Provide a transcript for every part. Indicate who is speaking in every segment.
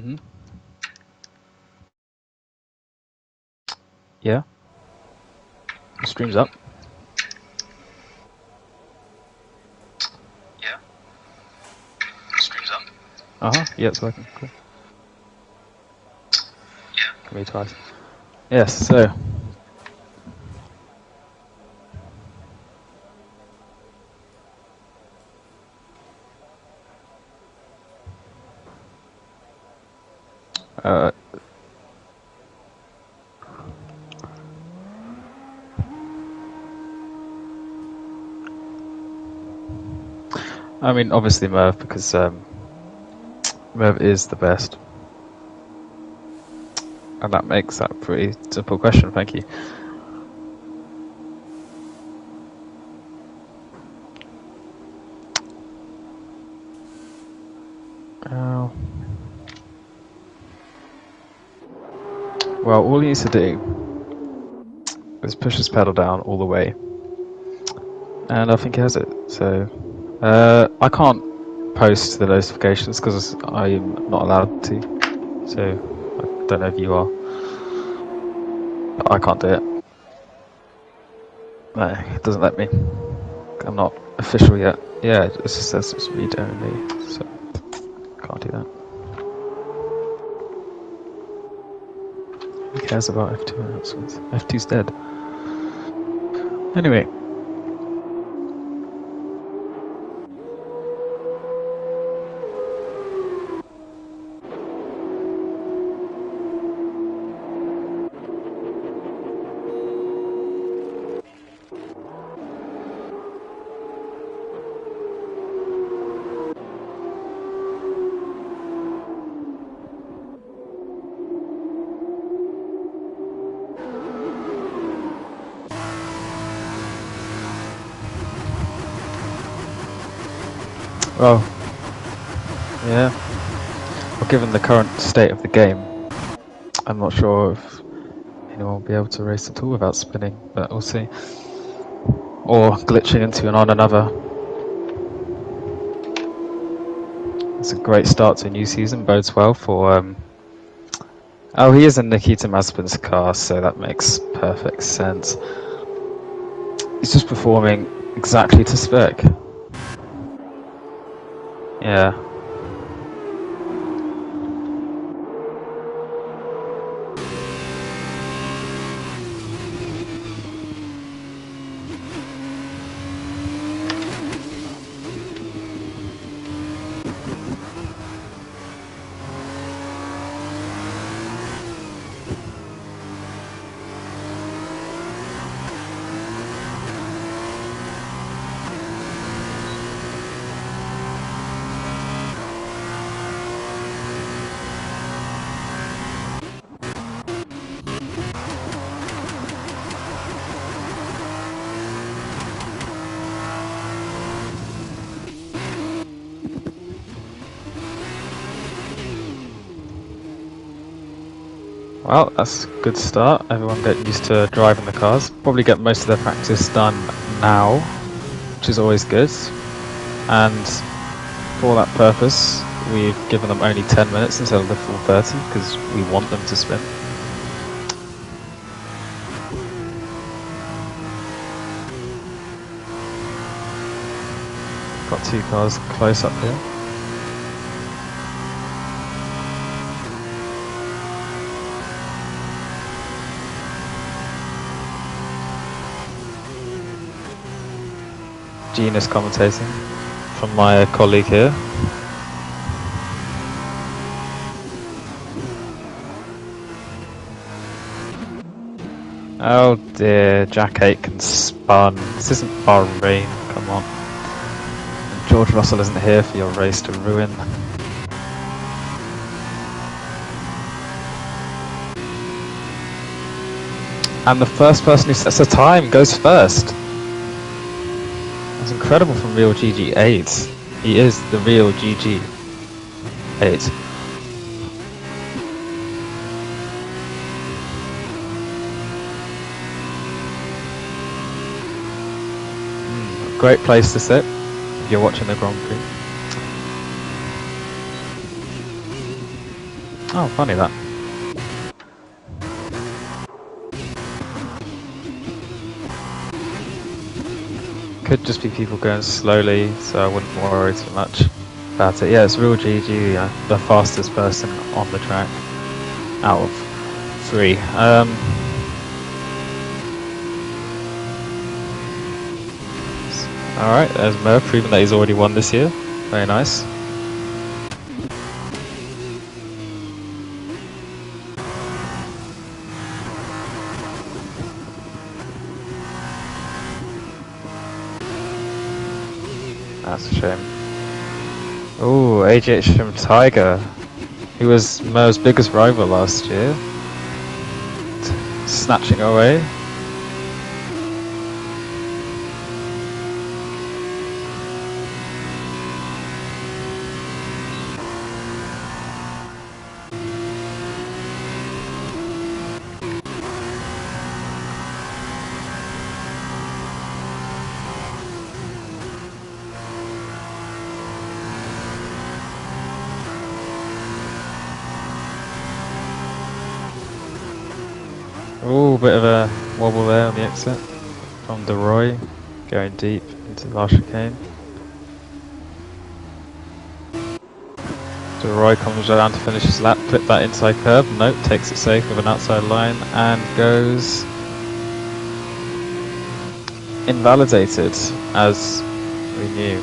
Speaker 1: Mm-hmm. Yeah. The stream's up.
Speaker 2: Yeah. The stream's up.
Speaker 1: Uh-huh. Yeah, it's working. Cool.
Speaker 2: Yeah.
Speaker 1: Me twice. Yes, so. I mean, obviously Merv, because Merv is the best. And that makes that a pretty simple question, thank you. Well, all he needs to do is push his pedal down all the way. And I think he has it. So, I can't post the notifications because I'm not allowed to. So, I don't know if you are. But I can't do it. No, it doesn't let me. I'm not official yet. Yeah, it just says it's read only, so can't do that. Who cares about F2 announcements? F2's dead. Anyway. Well, yeah. Well, given the current state of the game, I'm not sure if anyone will be able to race at all without spinning, but we'll see. Or glitching into on another. It's a great start to a new season, bodes well for... Oh, he is in Nikita Mazepin's car, so that makes perfect sense. He's just performing exactly to spec. Yeah. Well, that's a good start. Everyone getting used to driving the cars. Probably get most of their practice done now, which is always good. And for that purpose, we've given them only 10 minutes instead of the full 30, because we want them to spin. Got two cars close up here. Gene is commentating from my colleague here. Oh dear, Jack Aitken spun. This isn't Bahrain, come on. And George Russell isn't here for your race to ruin. And the first person who sets a time goes first. That's incredible from Real GG8. He is the real GG8. Great place to sit if you're watching the Grand Prix. Oh, funny that. Could just be people going slowly, so I wouldn't worry too much about it. Yeah, it's real GG, the fastest person on the track out of 3. Alright, there's Mo, proving that he's already won this year. Very nice. That's a shame. Ooh, AGH from Tiger. He was Mo's biggest rival last year. Snatching away. Ooh, bit of a wobble there on the exit from DeRoy, going deep into the chicane. DeRoy comes around to finish his lap, clip that inside curb, nope, takes it safe with an outside line and goes invalidated, as we knew.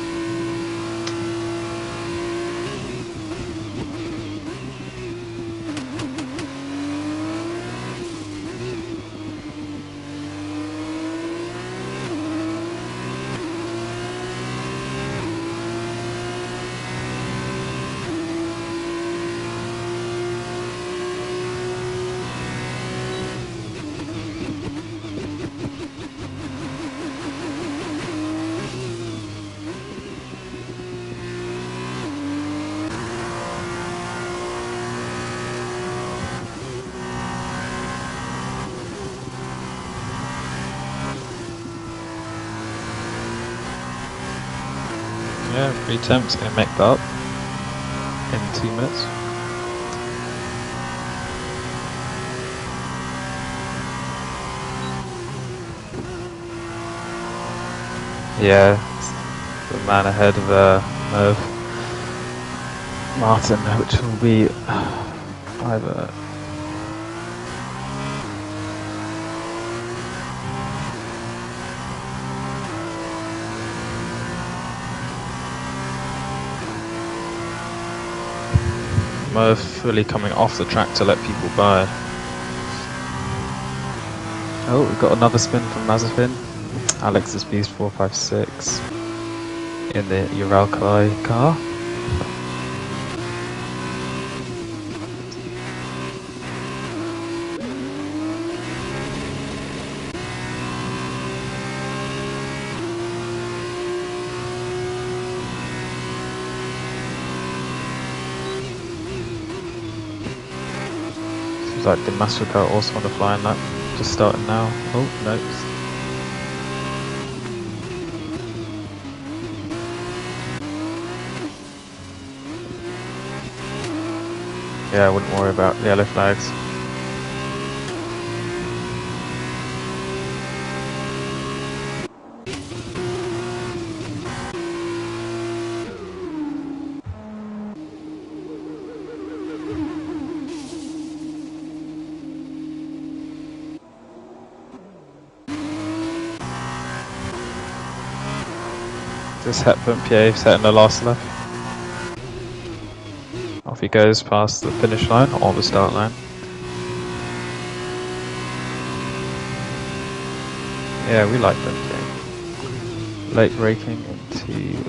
Speaker 1: Yeah, 3 attempts, going to make that up in 2 minutes. Yeah, it's the man ahead of Martin, which will be either... Mo fully coming off the track to let people by. Oh, we've got another spin from Mazepin. Alex's Beast 456 in the Uralkali car. Like the Mastercard also on the flying lap, just starting now. Oh, no. Yeah, I wouldn't worry about the yellow flags. This Hepburn PA setting the last lap. Off he goes past the finish line or the start line. Yeah, we like them too. Late braking into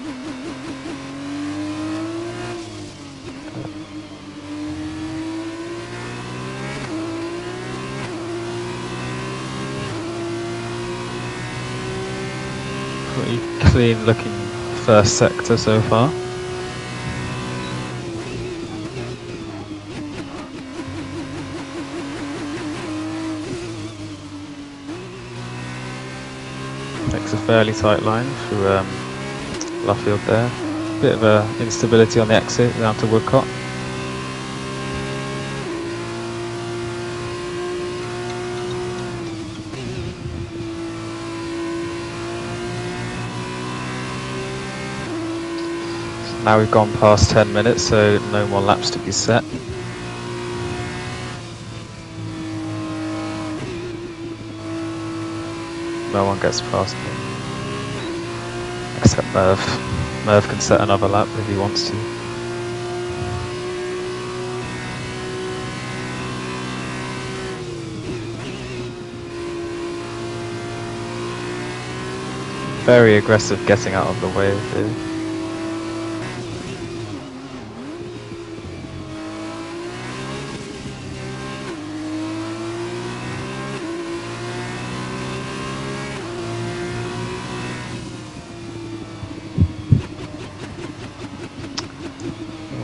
Speaker 1: pretty clean looking first sector so far. Takes a fairly tight line through Luffield there. Bit of instability on the exit down to Woodcott. Now we've gone past 10 minutes, so no more laps to be set. No one gets past me. Except Merv. Merv can set another lap if he wants to. Very aggressive getting out of the way of the...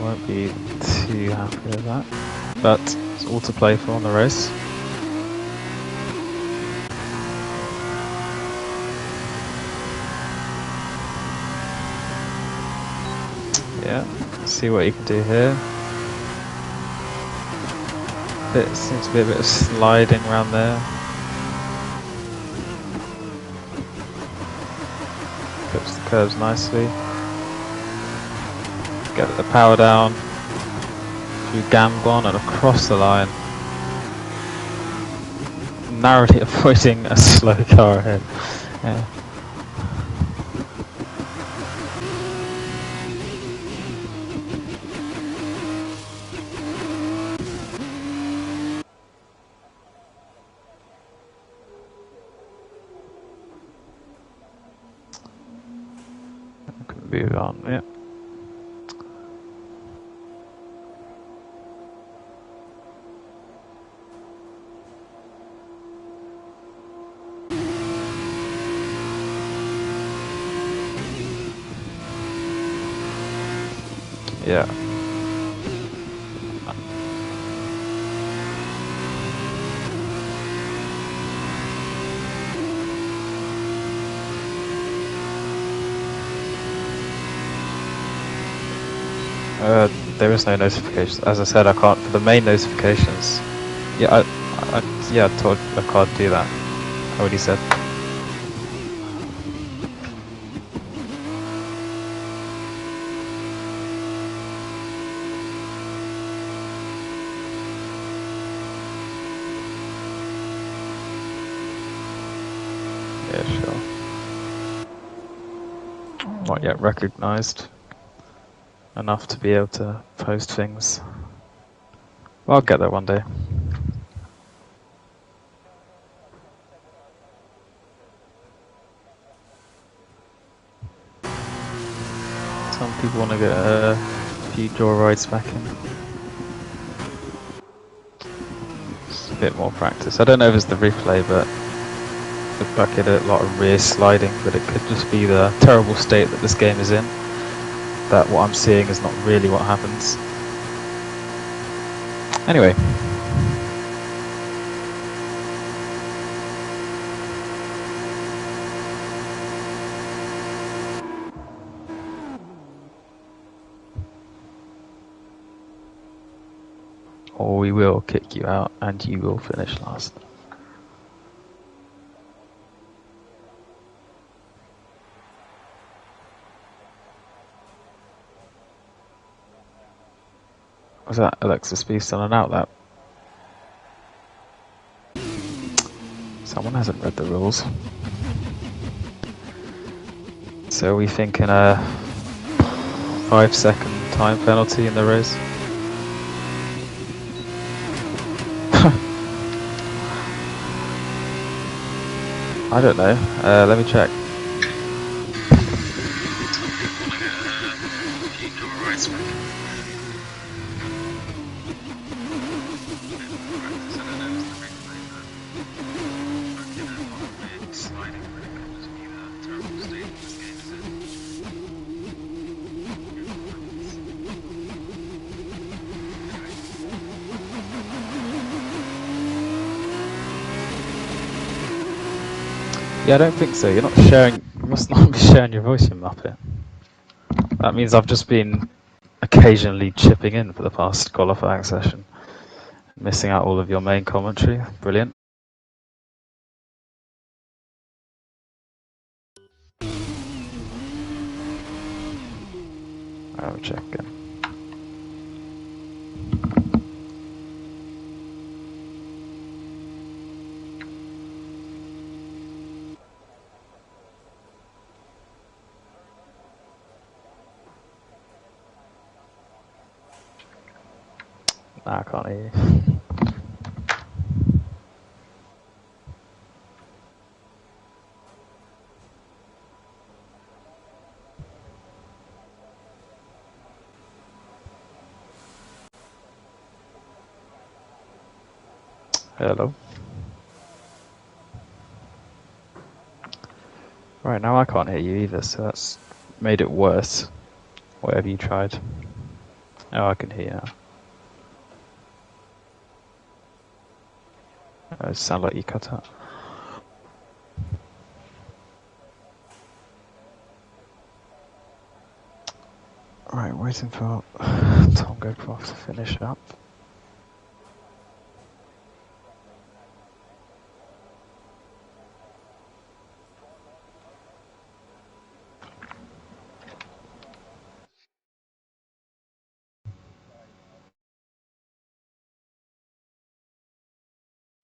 Speaker 1: Won't be too happy with that, but it's all to play for on the race. Yeah, see what you can do here. Seems to be a bit of sliding around there. Clips the curves nicely. Get the power down through Gambon and across the line. Narrowly avoiding a slow car ahead. Yeah. Move on, yeah. Yeah. There is no notifications. As I said, I can't for the main notifications. Yeah, I told I can't do that. I already said. Yeah, sure. Not yet recognised enough to be able to post things. Well, I'll get there one day. Some people want to get a few jaw rides back in. Just a bit more practice. I don't know if it's the replay, but look back at a lot of rear sliding, but it could just be the terrible state that this game is in. That what I'm seeing is not really what happens. Anyway. Or we will kick you out and you will finish last. Was that Alexis Beast on an out lap? Someone hasn't read the rules. So are we thinking a 5-second time penalty in the race? I don't know. Let me check. Yeah, I don't think so. You're not sharing. You must not be sharing your voice in Muppet. That means I've just been occasionally chipping in for the past qualifying session, missing out all of your main commentary. Brilliant. I'll check again. Nah, I can't hear you. Hello. Right, now I can't hear you either, so that's made it worse. Whatever you tried. Oh, I can hear you now. It sounded like you cut out. Right, waiting for Tom Gocroft to finish up.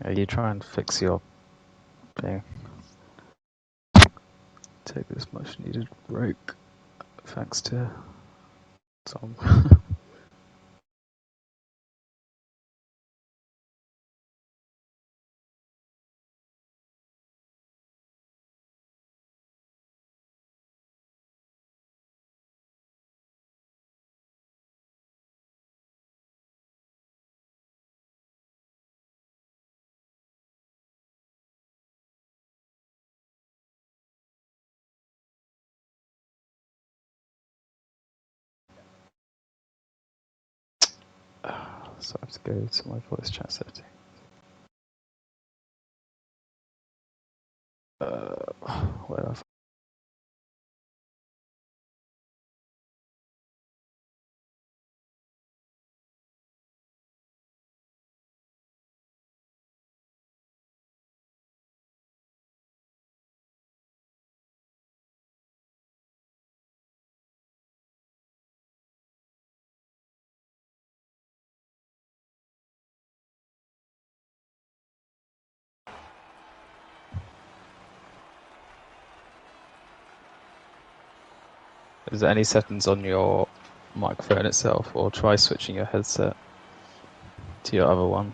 Speaker 1: Yeah, you try and fix your thing. Take this much needed break. Thanks to Tom. So I have to go to my voice chat setting. Where have Is there any settings on your microphone itself, or try switching your headset to your other one?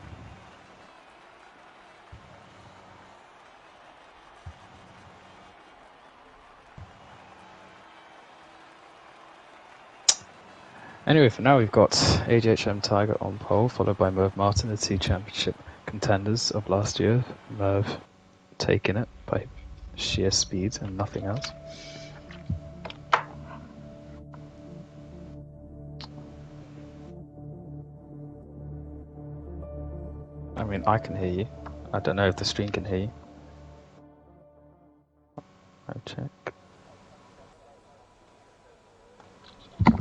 Speaker 1: Anyway, for now we've got AJHM Tiger on pole, followed by Merv Martin, the two championship contenders of last year. Merv taking it by sheer speed and nothing else. I mean, I can hear you. I don't know if the stream can hear you. I'll check. I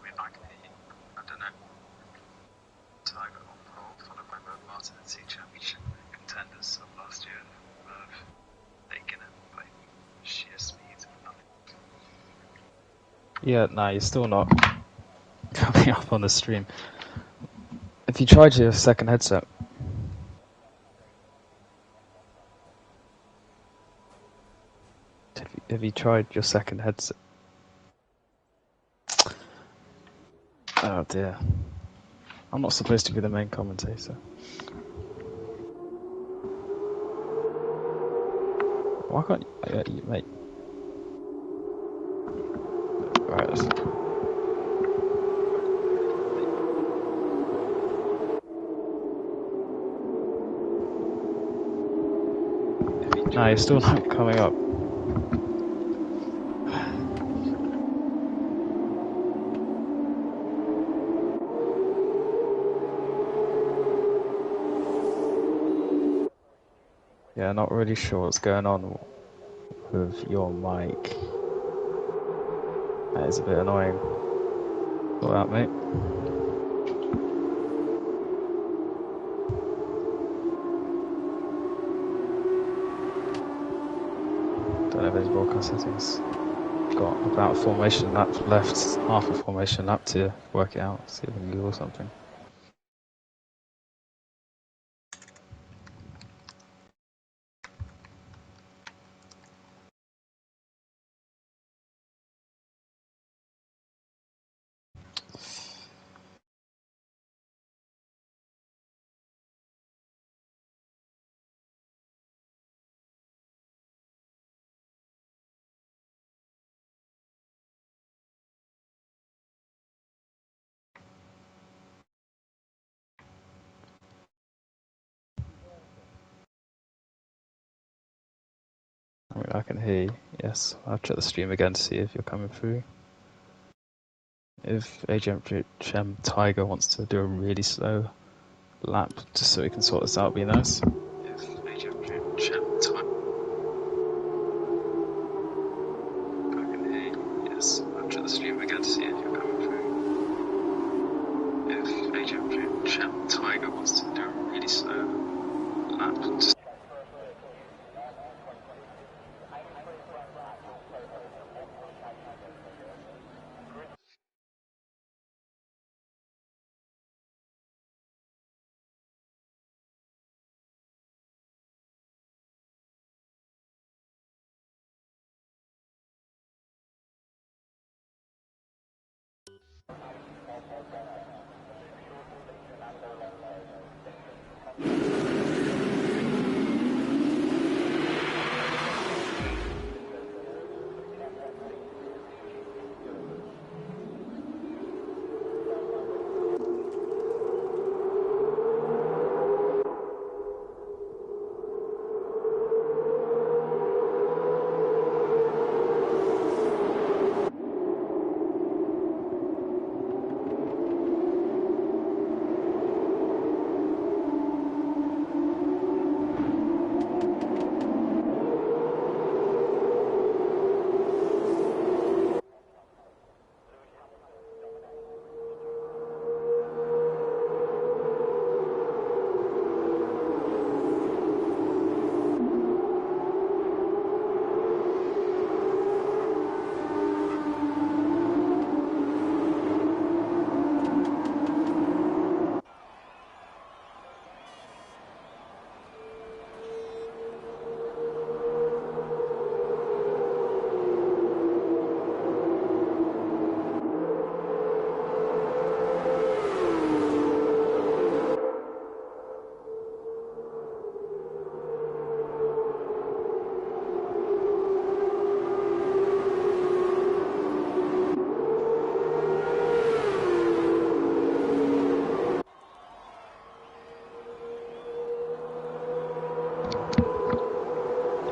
Speaker 1: mean, I can hear you. I don't know. Tiger on pole, followed by Merv Martin, the two championship contenders of last year. Merv taking it by sheer speed and nothing. Yeah, no, you're still not coming up on the stream. If you tried your second headset, have you tried your second headset? Oh dear. I'm not supposed to be the main commentator. Why can't you, mate? Right, no, you're still not coming up. Yeah, not really sure what's going on with your mic. That is a bit annoying. Sort out, mate. don't know those broadcast settings. Got about a formation lap left, half a formation lap to work it out, see if I can Google something. I mean, I can hear you. Yes, I'll check the stream again to see if you're coming through. If Agent Tiger wants to do a really slow lap just so we can sort this out, it'd be nice. If Agent Tiger, I can hear you. Yes, I'll check the stream again to see if you're coming through. If Agent Tiger wants to do a really slow lap just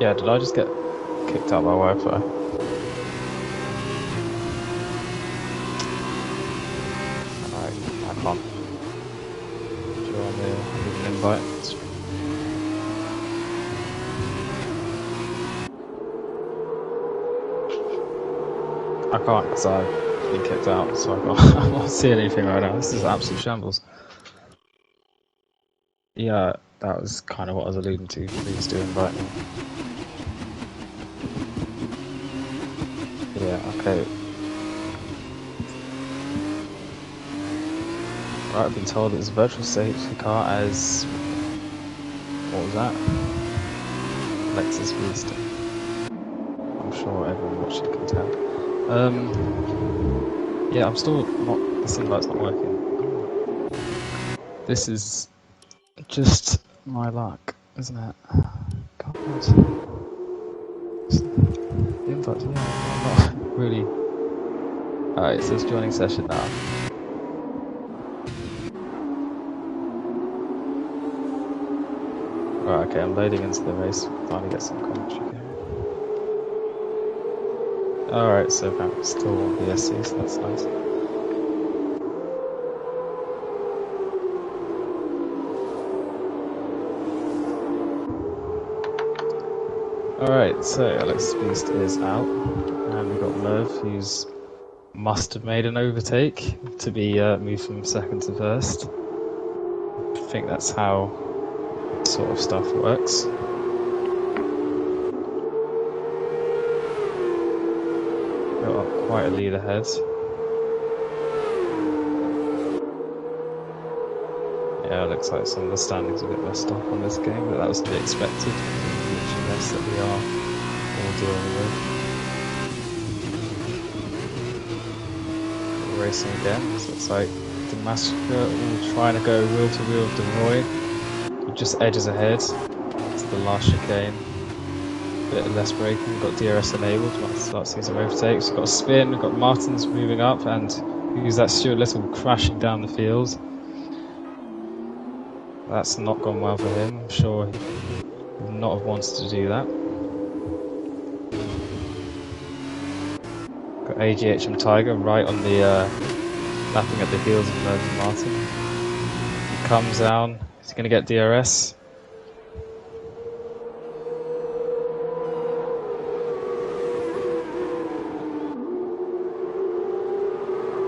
Speaker 1: yeah, did I just get kicked out by Wi-Fi? I can't. Do you want me to leave an invite? I can't because I've been kicked out, so I can't see anything right now. This is absolute shambles. Yeah, that was kind of what I was alluding to. Please do invite me. Yeah, okay. Right, I've been told it's a virtual safety car as... what was that? Lexus Beast. I'm sure everyone watching can tell. Yeah, I'm still not... this invite's not working. This is just my luck, isn't it? God. The invite, yeah, I'm not really... Alright, so it's joining session now. Right, okay, I'm loading into the race. Finally get some commentary going. Alright, so I'm still on BSC, so that's nice. Alright, so Alex Beast is out, and we've got Merv, who's must have made an overtake to be moved from second to first. I think that's how sort of stuff works. quite a lead ahead. Yeah, it looks like some of the standings are a bit messed up on this game, but that was to be expected because of the glitchiness that we are all dealing with. Racing again, so it's like the Massacre all trying to go wheel to wheel with DeRoy. He just edges ahead to the last chicane. Bit less braking, we've got DRS enabled, might start seeing some overtakes. We've got a spin, we've got Martins moving up, and who's that Stuart Little crashing down the field. That's not gone well for him. I'm sure he would not have wanted to do that. Got AGHM Tiger right on the lapping at the heels of Mervyn Martin. He comes down. He's going to get DRS.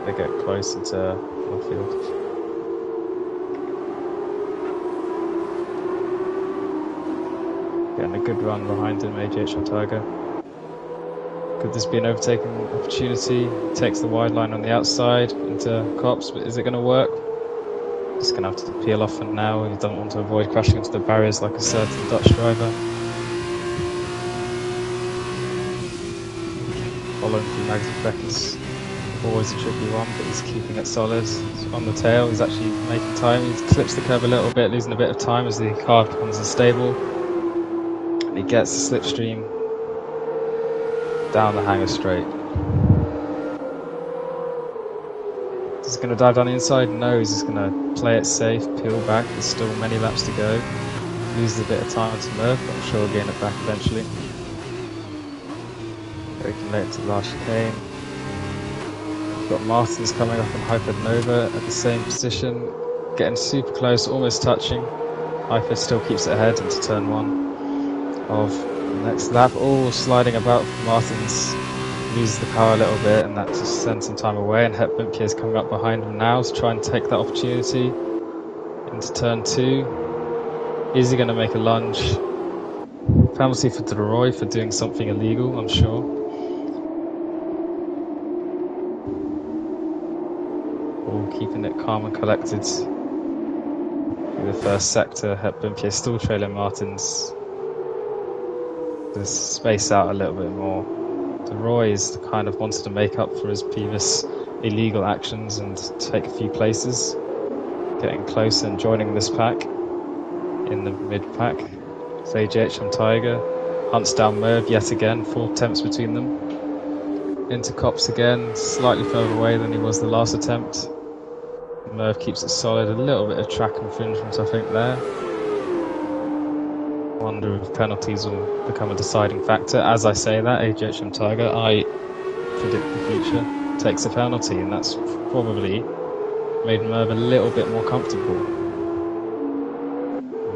Speaker 1: They get close into Northfield. Getting a good run behind him, AGHM Tiger. Could this be an overtaking opportunity? Takes the wide line on the outside into Cops, but is it going to work? Just going to have to peel off for now. You don't want to avoid crashing into the barriers like a certain Dutch driver. Following through Magnus Becker's always a tricky one, but he's keeping it solid. He's on the tail, he's actually making time. He clips the curve a little bit, losing a bit of time as the car becomes unstable. And he gets the slipstream down the hanger straight. Is he going to dive down the inside? No, he's just going to play it safe, peel back. There's still many laps to go. Loses a bit of time to Merv, but I'm sure he'll gain it back eventually. Breaking late to the last chicane. We've got Martins coming up on Hyped Nova at the same position, getting super close, almost touching. Hyped still keeps it ahead into turn 1 of the next lap. Oh, sliding about for Martins. Loses the car a little bit, and that just sends some time away. And Hepburn Pierce coming up behind him now to try and take that opportunity into turn 2. Is he going to make a lunge? Penalty for DeRoy for doing something illegal, I'm sure. All keeping it calm and collected. In the first sector, Hepburn Pierce still trailing Martins. Just space out a little bit more. DeRoy's kind of wanted to make up for his previous illegal actions and take a few places. Getting closer and joining this pack in the mid-pack. It's AGHM Tiger. Hunts down Merv yet again, 4 attempts between them. Into Cops again, slightly further away than he was the last attempt. Merv keeps it solid, a little bit of track infringement I think there. Wonder if penalties will become a deciding factor. As I say that, AGHM Tiger, I predict the future, takes a penalty, and that's probably made Merv a little bit more comfortable.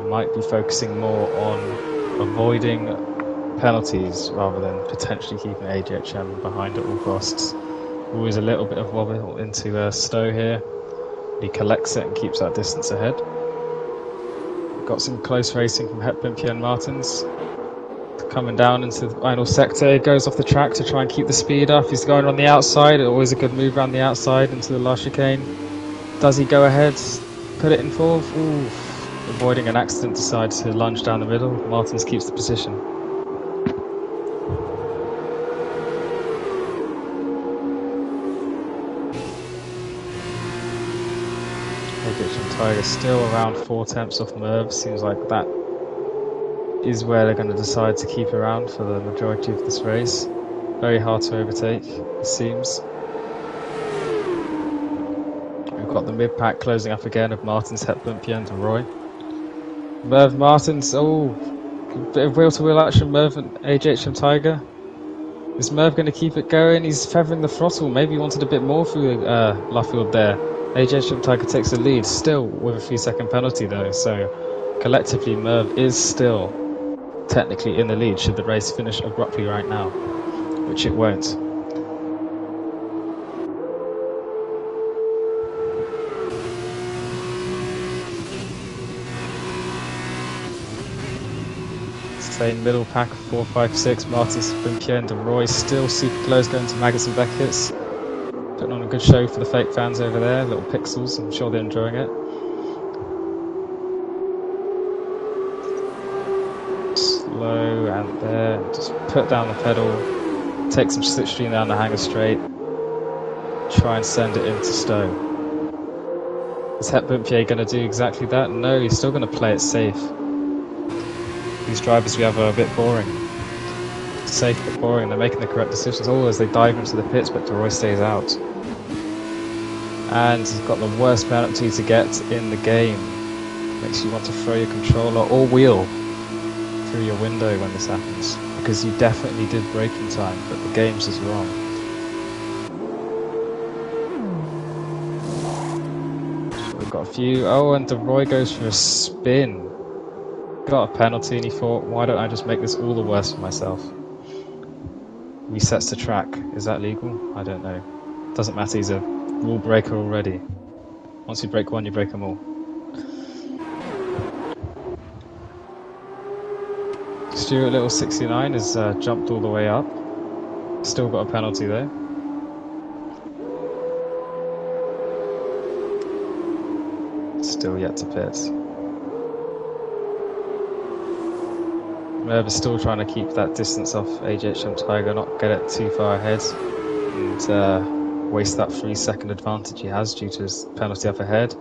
Speaker 1: Might be focusing more on avoiding penalties rather than potentially keeping AGHM behind at all costs. Always a little bit of wobble into Stowe here. He collects it and keeps that distance ahead. Got some close racing from Hepburn Pierre and Martins. Coming down into the final sector, he goes off the track to try and keep the speed up. He's going on the outside, always a good move around the outside into the last chicane. Does he go ahead, put it in 4th? Ooh, avoiding an accident, decides to lunge down the middle. Martins keeps the position. AGHM Tiger still around 4 attempts off Merv. Seems like that is where they're going to decide to keep around for the majority of this race. Very hard to overtake, it seems. We've got the mid-pack closing up again of Martins, Hepburn, Pierre and Roy. Merv Martins, oh, a bit of wheel-to-wheel action, Merv and AGHM Tiger. Is Merv going to keep it going? He's feathering the throttle. Maybe he wanted a bit more through Luffield there. AGHM Tiger takes the lead, still with a few second penalty though, so collectively Merv is still technically in the lead should the race finish abruptly right now, which it won't. Same middle pack of 4, 5, 6. Martin, Spimpier and De Roy still super close, going to Maggots and Beckett's. Putting on a good show for the fake fans over there. Little pixels, I'm sure they're enjoying it. Slow and there. Just put down the pedal. Take some slipstream down the hanger straight. Try and send it into Stowe. Is Het Bumpier going to do exactly that? No, he's still going to play it safe. These drivers we have are a bit boring. Safe but boring. They're making the correct decisions all as they dive into the pits, but De Roy stays out. And he's got the worst penalty to get in the game. Makes you want to throw your controller or wheel through your window when this happens. Because you definitely did braking time, but the game's just wrong. Got a few. Oh, and De Roy goes for a spin. Got a penalty, and he thought, why don't I just make this all the worse for myself? Resets the track. Is that legal? I don't know. Doesn't matter, he's a rule breaker already. Once you break one, you break them all. Stuart Little 69 has jumped all the way up. Still got a penalty though. Still yet to pit. Merv is still trying to keep that distance off AJHM Tiger, not get it too far ahead, and waste that 3-second advantage he has due to his penalty up ahead.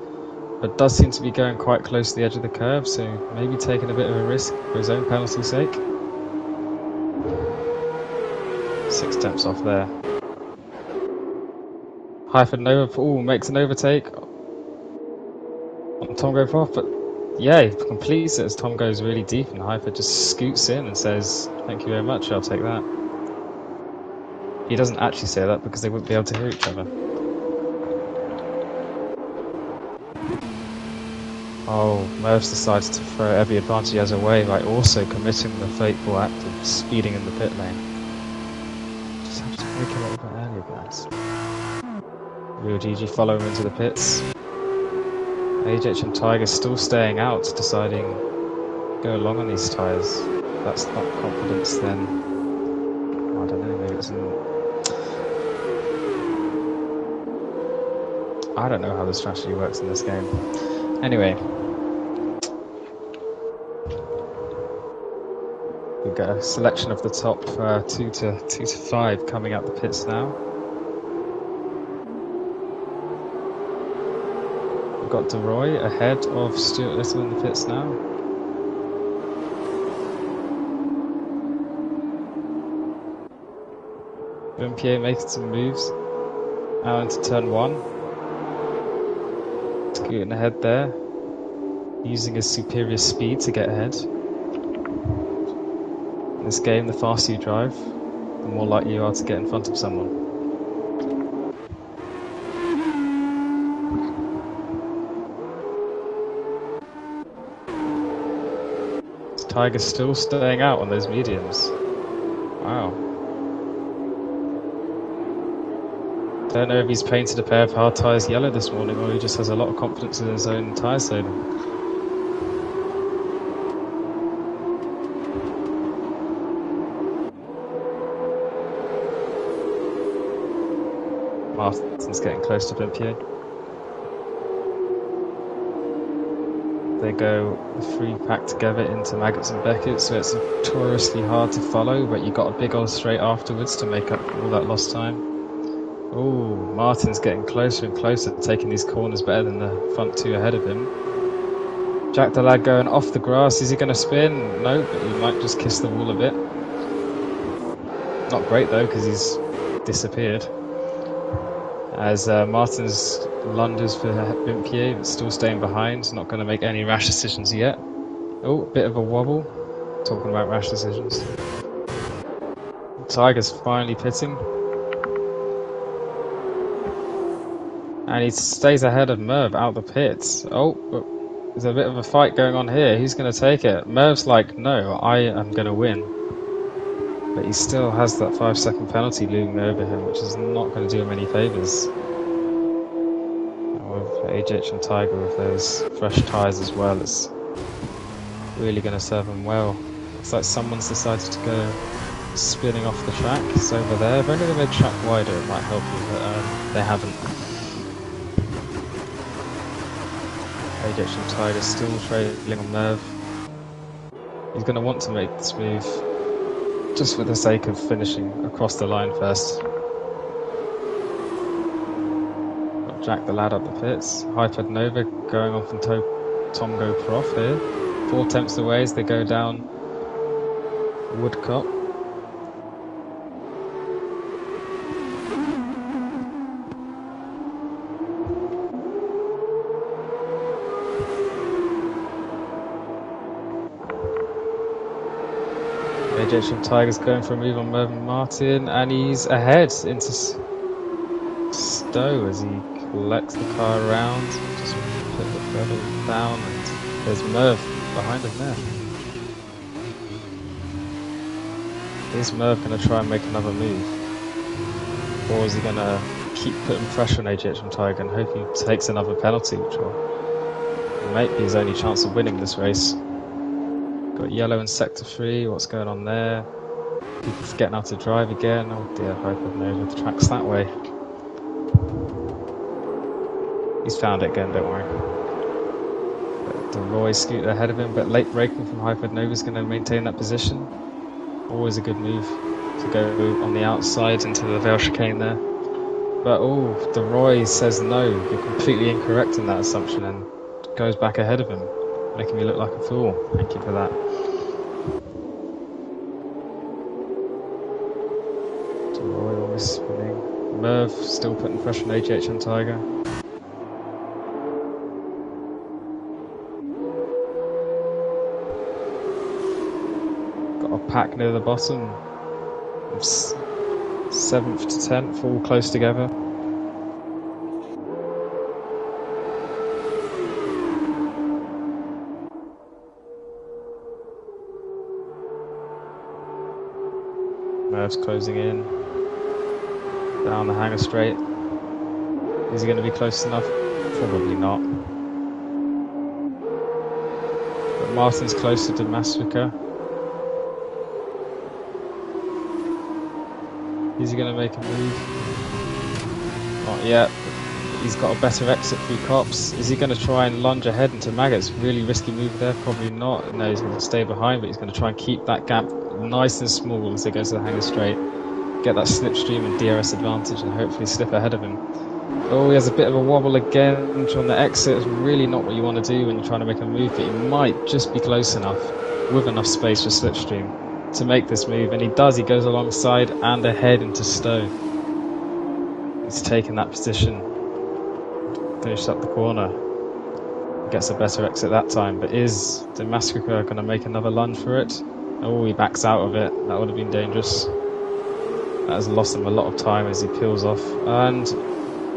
Speaker 1: But does seem to be going quite close to the edge of the curve, so maybe taking a bit of a risk for his own penalty's sake. 6 tenths off there. Hyphen Nova makes an overtake on Tom Grove off, but yeah, he completes it as Tom goes really deep and Hyper just scoots in and says, thank you very much, I'll take that. He doesn't actually say that because they wouldn't be able to hear each other. Oh, Merv's decided to throw every advantage he has away by also committing the fateful act of speeding in the pit lane. Just have to break a little bit earlier, guys. Real GG follow him into the pits. AJHM Tiger still staying out, deciding go along on these tyres. That's not confidence, then I don't know, maybe it's I don't know how the strategy works in this game. Anyway, we've got a selection of the top 2 to 5 coming out the pits now. Got De Roy ahead of Stuart Little in the pits now. Bumpier making some moves out into turn 1. Scooting ahead there, using his superior speed to get ahead. In this game, the faster you drive, the more likely you are to get in front of someone. Tiger's still staying out on those mediums. Wow. Don't know if he's painted a pair of hard tyres yellow this morning or he just has a lot of confidence in his own tyre stable. Martin's getting close to Bumpier. They go the 3-pack together into Maggots and Beckett, so it's notoriously hard to follow, but you got a big old straight afterwards to make up all that lost time. Oh, Martin's getting closer and closer, taking these corners better than the front 2 ahead of him. Jack the Lad going off the grass. Is he going to spin? No, but he might just kiss the wall a bit. Not great though, because he's disappeared. As Martin's lungers for Bumpier, but still staying behind, not going to make any rash decisions yet. Oh, bit of a wobble. Talking about rash decisions. Tiger's finally pitting. And he stays ahead of Merv out the pits. Oh, but there's a bit of a fight going on here. Who's going to take it? Merv's like, no, I am going to win. But he still has that 5-second penalty looming over him, which is not going to do him any favours. With AJHM Tiger with those fresh tyres as well, it's really going to serve him well. Looks like someone's decided to go spinning off the track. It's over there. If only they made track wider, it might help you, but they haven't. AJ Tiger's still trailing on Merv. He's going to want to make this move just for the sake of finishing across the line first. Got Jack the lad up the pits. Hypernova going on from Tomgo Prof here. 4 tenths away as they go down Woodcock. Egyptian Tiger's going for a move on Mervyn Martin, and he's ahead into Stowe as he collects the car around. Just put the pedal down, and there's Merv behind him there. Is Merv going to try and make another move? Or is he going to keep putting pressure on Egyptian Tiger and hope he takes another penalty, which might be his only chance of winning this race? Got yellow in sector 3, what's going on there? People forgetting how to drive again. Oh dear, Hypernova, the track's that way. He's found it again, don't worry. But DeRoy scooted ahead of him, but late braking from Hypernova is going to maintain that position. Always a good move to go on the outside into the Vale chicane there. But oh, DeRoy says no, you're completely incorrect in that assumption, and goes back ahead of him, making me look like a fool. Thank you for that. DeRoy always spinning. Merv still putting pressure on HHM Tiger. Got a pack near the bottom. 7th to 10th, all close together. Merv's closing in. Down the hanger straight. Is he going to be close enough? Probably not. But Martin's closer to Masvika. Is he going to make a move? Not yet. He's got a better exit through Cops. Is he going to try and lunge ahead into Maggots? Really risky move there? Probably not. No, he's going to stay behind, but he's going to try and keep that gap nice and small as he goes to the hanger straight. Get that slipstream and DRS advantage and hopefully slip ahead of him. Oh, he has a bit of a wobble again on the exit. It's really not what you want to do when you're trying to make a move, but he might just be close enough, with enough space for slipstream, to make this move, and he does. He goes alongside and ahead into Stowe. He's taken that position, finished up the corner, gets a better exit that time, but is Demaskika going to make another lunge for it? Oh, he backs out of it. That would have been dangerous. That has lost him a lot of time as he peels off, and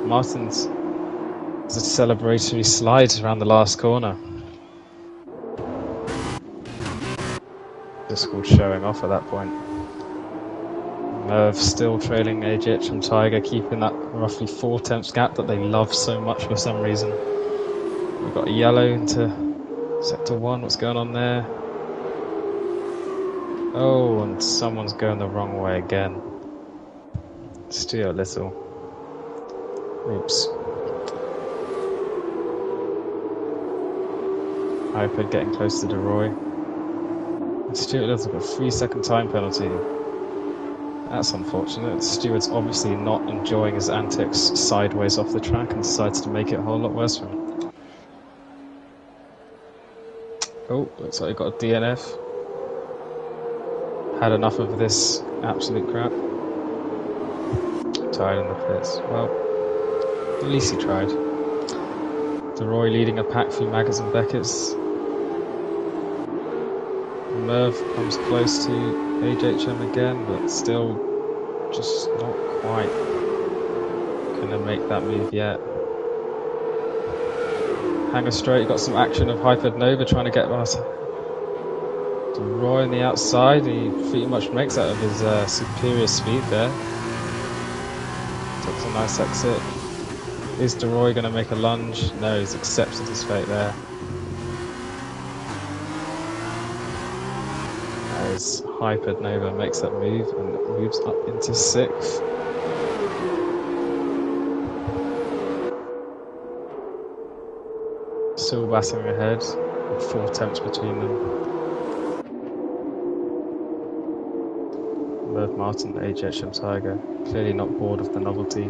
Speaker 1: Martin's a celebratory slide around the last corner. Just called showing off at that point. Merv still trailing AGH and Tiger, keeping that roughly 4 tenths gap that they love so much for some reason. We've got a yellow into sector 1, what's going on there? Oh, and someone's going the wrong way again. Stuart Little. Oops. Hyper getting close to DeRoy. Stuart Little got a 3-second time penalty. That's unfortunate. Stuart's obviously not enjoying his antics sideways off the track and decides to make it a whole lot worse for him. Oh, looks like he got a DNF. Had enough of this absolute crap. Tired in the pits. Well, at least he tried. DeRoy leading a pack through Maggers and Beckett's. Merv comes close to HHM again, but still just not quite gonna make that move yet. Hanger straight, got some action of Hypernova trying to get past DeRoy on the outside. He pretty much makes out of his superior speed there. Takes a nice exit. Is DeRoy going to make a lunge? No, he's accepted his fate there. as Hyper Nova makes that move and moves up into 6th. Still battling ahead, with 4 attempts between them. Merv Martin, AJHM Tiger, clearly not bored of the novelty.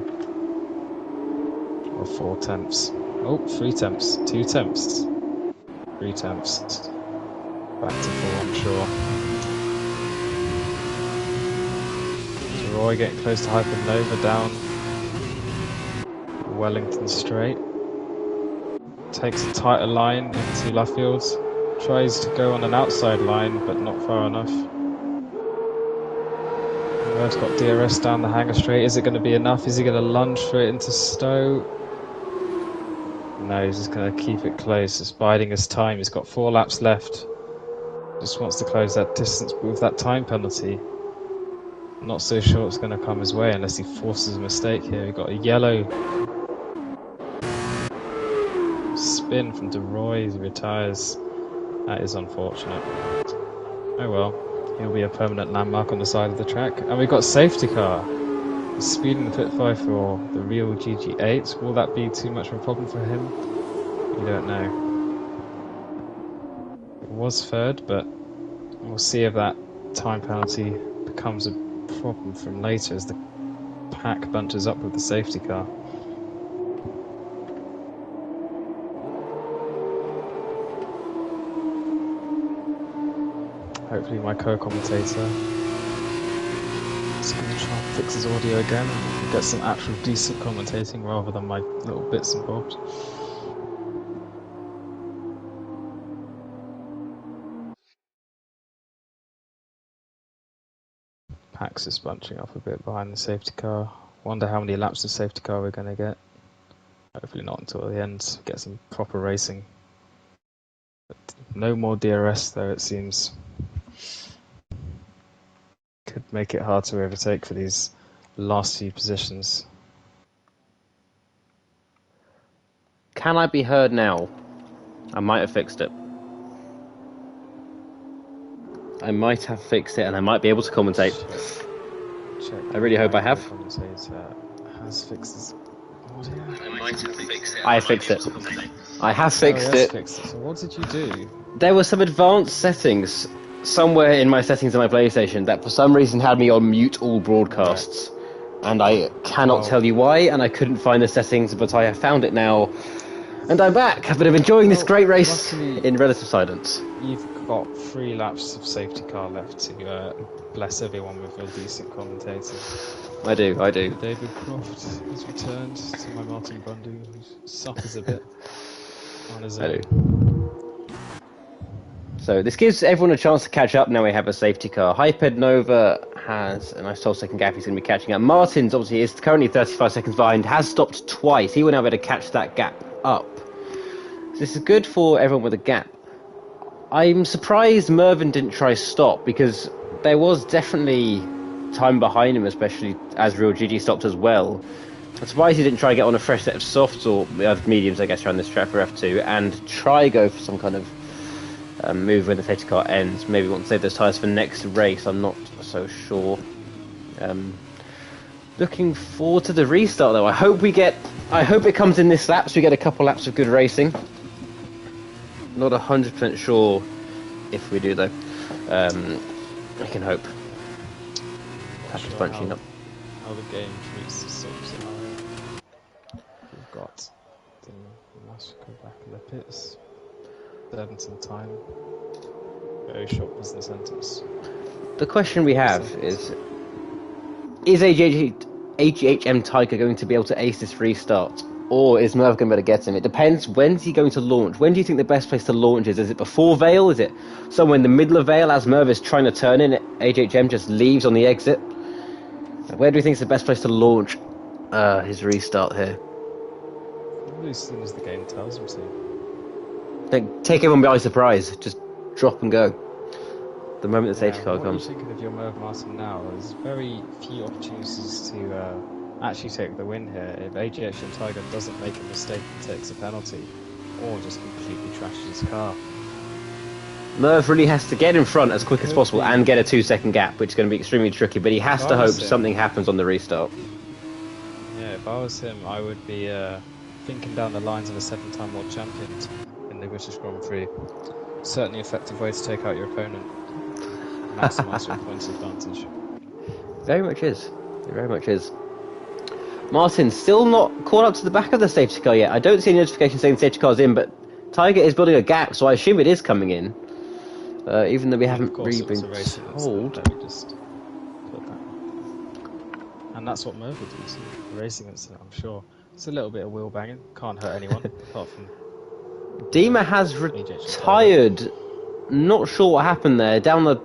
Speaker 1: Or 4 attempts. Oh, 3 attempts, 2 attempts, 3 attempts. Back to 4, I'm sure. So Roy getting close to Hypernova down Wellington Straight. Takes a tighter line into Luffield. Tries to go on an outside line, but not far enough. Merv's got DRS down the hanger straight. Is it going to be enough? Is he going to lunge for it into Stowe? No, he's just going to keep it close. It's biding his time. He's got 4 laps left. Just wants to close that distance, but with that time penalty, I'm not so sure it's going to come his way unless he forces a mistake here. We've got a yellow spin from De Roy as he retires. That is unfortunate. Oh well, he'll be a permanent landmark on the side of the track. And we've got safety car. Speeding the pit 5 for the real GG8. Will that be too much of a problem for him? We don't know. It was third, but we'll see if that time penalty becomes a problem from later as the pack bunches up with the safety car. Hopefully my co-commentator is going to try and fix his audio again and get some actual decent commentating rather than my little bits and bobs. Pax is bunching up a bit behind the safety car. Wonder how many laps of safety car we're going to get. Hopefully not until the end. Get some proper racing. But no more DRS though, it seems. Could make it hard to overtake for these last few positions.
Speaker 3: Can I be heard now? I might have fixed it. I might have fixed it and I might be able to commentate.
Speaker 1: Check.
Speaker 3: I really hope I have.
Speaker 1: Commentator has fixed his audio.
Speaker 2: I might have fixed it.
Speaker 3: I fixed it. I have fixed it.
Speaker 1: Fixed it. So what did you do?
Speaker 3: There were some advanced settings somewhere in my settings on my PlayStation that for some reason had me on mute all broadcasts. And I cannot tell you why, and I couldn't find the settings, but I have found it now. And I'm back. I've been enjoying this great race in relative silence.
Speaker 1: You've got 3 laps of safety car left to bless everyone with your decent commentator.
Speaker 3: I do.
Speaker 1: David Croft has returned to my Martin Bundu, who suffers a bit on his own.
Speaker 3: I do. So this gives everyone a chance to catch up. Now we have a safety car. Hyped Nova has a nice 12-second gap. He's going to be catching up. Martins obviously is currently 35 seconds behind. Has stopped twice. He will now be able to catch that gap up. So this is good for everyone with a gap. I'm surprised Mervyn didn't try stop because there was definitely time behind him, especially as Real GG stopped as well. I'm surprised he didn't try to get on a fresh set of softs or mediums, I guess, around this track for F2 and try go for some kind of move when the safety car ends. Maybe want to save those tyres for next race. I'm not so sure. Looking forward to the restart though. I hope it comes in this lap so we get a couple laps of good racing. Not 100% sure if we do though. I can hope. Patrick's bunching up.
Speaker 1: How the game treats the sort of scenario. We've got the Massacre back in the pits. 7 time. Very short business sentence.
Speaker 3: The question we have is AGHM Tiger going to be able to ace this restart? Or is Merv going to be able to get him? It depends. When's he going to launch? When do you think the best place to launch is? Is it before Vale? Is it somewhere in the middle of Vale as Merv is trying to turn in? AGHM just leaves on the exit? Where do you think is the best place to launch his restart here?
Speaker 1: Probably as soon as the game tells him to.
Speaker 3: Take everyone by surprise. Just drop and go. The moment the safety car comes.
Speaker 1: What are you thinking of your Merv Martin now? There's very few opportunities to actually take the win here. If AGHM Tiger doesn't make a mistake and takes a penalty, or just completely trashes his car.
Speaker 3: Merv really has to get in front as quick as possible and get a 2-second gap, which is going to be extremely tricky, but he has to hope something happens on the restart.
Speaker 1: Yeah, if I was him, I would be thinking down the lines of a 7-time world champion in the British Grand Prix. Certainly effective way to take out your opponent. Maximise your points advantage.
Speaker 3: Very much is. It very much is. Martin still not caught up to the back of the safety car yet. I don't see any notification saying the safety car's in, but Tiger is building a gap, so I assume it is coming in. Even though we haven't really been told.
Speaker 1: Let me just put that. And that's what Merv would do, so a racing incident, I'm sure. It's a little bit of wheel banging, can't hurt anyone, apart from...
Speaker 3: Dima has retired. Not sure what happened there. Down the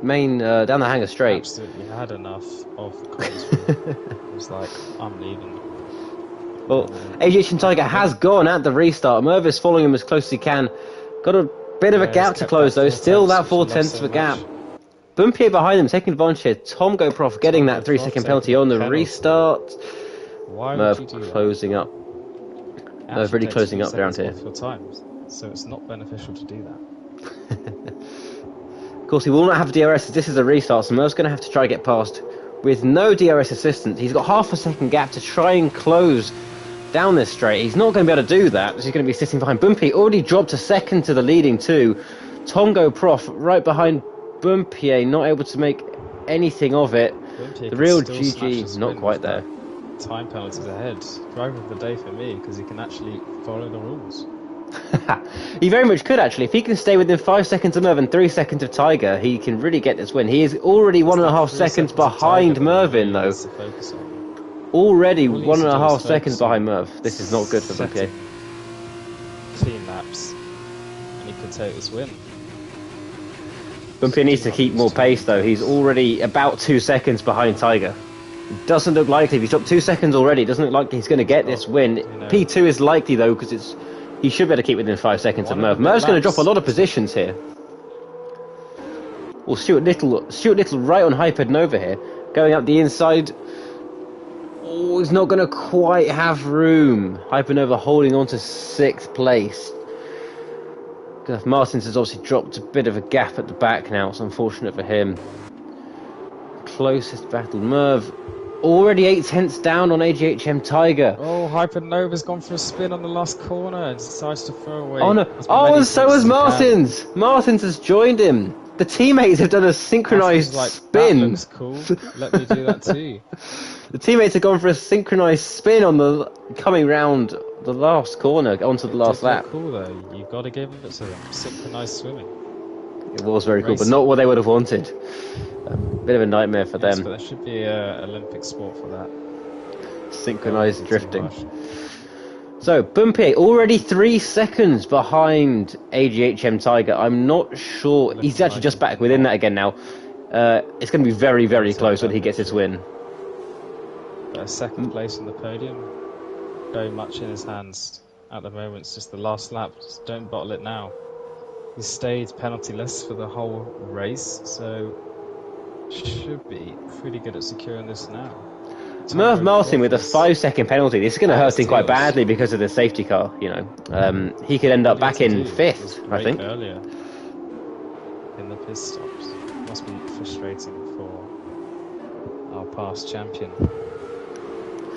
Speaker 3: main, down the hangar straight.
Speaker 1: Absolutely had enough of the Collinsville. It was like, I'm leaving.
Speaker 3: Well, AGH and Tiger has gone at the restart. Merv is following him as close as he can. Got a bit of a gap to close though. Still that 4/10 of a gap. Bumpier behind them, taking advantage here. Tom Goprof getting that 3-second penalty on the restart. Merv closing up. Merv really closing up around here.
Speaker 1: So it's not beneficial to do that.
Speaker 3: Of course, he will not have DRS as this is a restart, so Merv's going to have to try to get past with no DRS assistance. He's got half a second gap to try and close down this straight. He's not going to be able to do that, because he's going to be sitting behind Bumpy. Already dropped a second to the leading two. Tongo Prof right behind Bumpier, not able to make anything of it.
Speaker 1: Bumpier
Speaker 3: the real GG, not quite there.
Speaker 1: Time penalties ahead. Driver of the day for me, because he can actually follow the rules.
Speaker 3: He very much could actually. If he can stay within 5 seconds of Merv and 3 seconds of Tiger, he can really get this win. He is already 1.5 seconds behind Mervin though. Already 1.5 seconds behind Merv. This is not good for Bumpier.
Speaker 1: Clean laps, and he could take this win.
Speaker 3: Bumpier needs to keep more pace though. He's already about 2 seconds behind Tiger. It doesn't look likely. If he's dropped 2 seconds already, it doesn't look like he's going to get this win. P2 is likely though, because he should be able to keep within 5 seconds of Merv. Merv's going to drop a lot of positions here. Well, Stuart Little right on Hyper Nova here, going up the inside. Oh, he's not going to quite have room. Hyper Nova holding on to 6th place. Martins has obviously dropped a bit of a gap at the back now. It's unfortunate for him. Closest battle, Merv. Already 8/10 down on AGHM Tiger.
Speaker 1: Oh, Hypernova's gone for a spin on the last corner and decides to throw away.
Speaker 3: Oh no! Oh, and so has Martins. Martins has joined him. The teammates have done a synchronized spin.
Speaker 1: That looks cool. Let me do that too.
Speaker 3: The teammates have gone for a synchronized spin on the coming round the last corner onto the last lap.
Speaker 1: Cool though. You've got to give it to them. Synchronized swimming.
Speaker 3: It was very cool, but not what they would have wanted. Bit of a nightmare for them.
Speaker 1: But there should be an Olympic sport for that.
Speaker 3: Synchronized drifting. So, Bumpier already 3 seconds behind AGHM Tiger. I'm not sure. He's actually just back within that again now. It's going to be very, very close when he gets his win.
Speaker 1: But second place on the podium. Very much in his hands at the moment. It's just the last lap. Just don't bottle it now. He stayed penaltyless for the whole race, so should be pretty good at securing this now.
Speaker 3: Merv Martin with a 5-second penalty. This is going to hurt him quite badly because of the safety car. You know, he could end up back in 5th, I think.
Speaker 1: Earlier in the pit stops, must be frustrating for our past champion.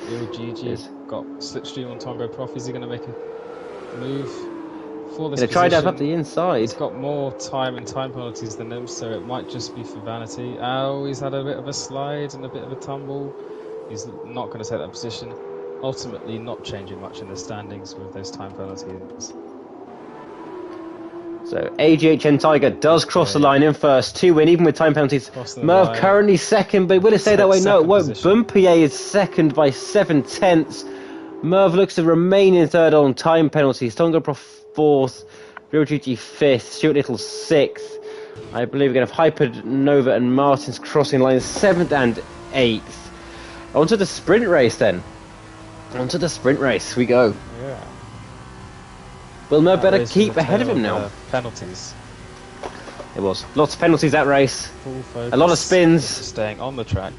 Speaker 1: Real GG got slipstream on Tongo Prof. Is he going to make a move for this?
Speaker 3: Going to try to up the inside.
Speaker 1: He's got more time and time penalties than him, so it might just be for vanity. Oh, he's had a bit of a slide and a bit of a tumble. He's not going to take that position. Ultimately, not changing much in the standings with those time penalties.
Speaker 3: So AGHN Tiger does cross the line in first to win, even with time penalties. Merv currently second, but will it stay that way? No, it won't. Bumpier is second by 7/10. Merv looks to remain in third on time penalties. Tonga Prof 4th, Real GG 5th, Stuart Little 6th. I believe we're going to have Hyper Nova and Martins crossing lines 7th and 8th. On to the sprint race then. On to the sprint race we go.
Speaker 1: Yeah.
Speaker 3: Will Merv better keep ahead of him now?
Speaker 1: Penalties.
Speaker 3: It was. Lots of penalties that race.
Speaker 1: Full focus.
Speaker 3: A lot of spins.
Speaker 1: Staying on the track.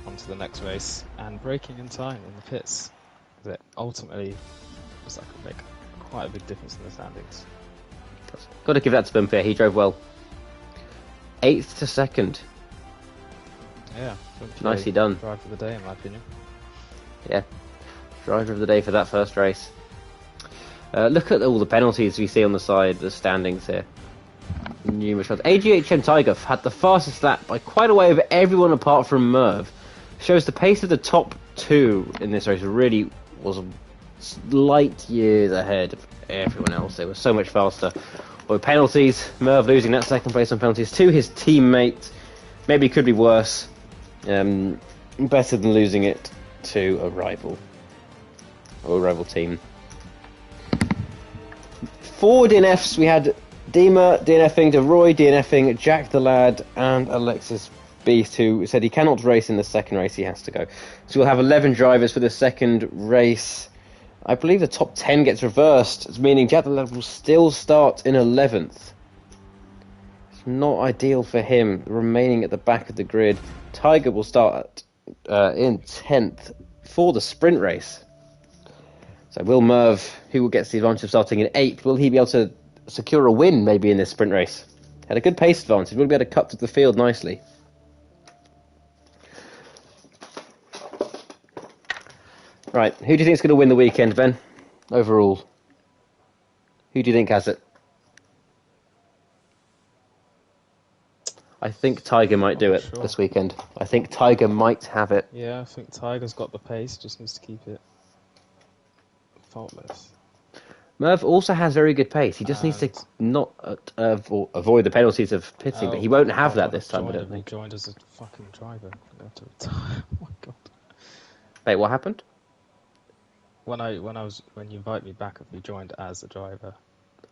Speaker 1: Onto the next race. And braking in time in the pits. That ultimately looks like it could make quite a big difference in the standings.
Speaker 3: Got to give that to Bumpier. He drove well. 8th to 2nd.
Speaker 1: Yeah.
Speaker 3: Nicely done.
Speaker 1: Drive for the day, in my opinion.
Speaker 3: Yeah. Driver of the day for that first race. Look at all the penalties we see on the side, the standings here. Numerous ones. AGHM Tiger had the fastest lap by quite a way over everyone apart from Merv. Shows the pace of the top 2 in this race really was light years ahead of everyone else. They were so much faster. With penalties, Merv losing that second place on penalties to his teammate. Maybe it could be worse. Better than losing it to a rival. Or a rival team. 4 DNFs. We had Dima DNFing, DeRoy DNFing, Jack the Lad, and Alexis Beast, who said he cannot race in the second race, he has to go. So we'll have 11 drivers for the second race. I believe the top 10 gets reversed, meaning Jack the Lad will still start in 11th. It's not ideal for him, remaining at the back of the grid. Tiger will start in 10th for the sprint race. So will Merv, who gets the advantage of starting in 8th, will he be able to secure a win maybe in this sprint race? Had a good pace advantage, will be able to cut to the field nicely. Right, who do you think is going to win the weekend, Ben? Overall. Who do you think has it? I think Tiger might do it this weekend. I think Tiger might have it.
Speaker 1: Yeah, I think Tiger's got the pace, just needs to keep it faultless.
Speaker 3: Merv also has very good pace. He just needs to not avoid the penalties of pitting, but he won't have that this time, I don't think.
Speaker 1: He joined as a fucking driver. To retire. Oh my god.
Speaker 3: Wait, what happened?
Speaker 1: When you invite me back, if you joined as a driver.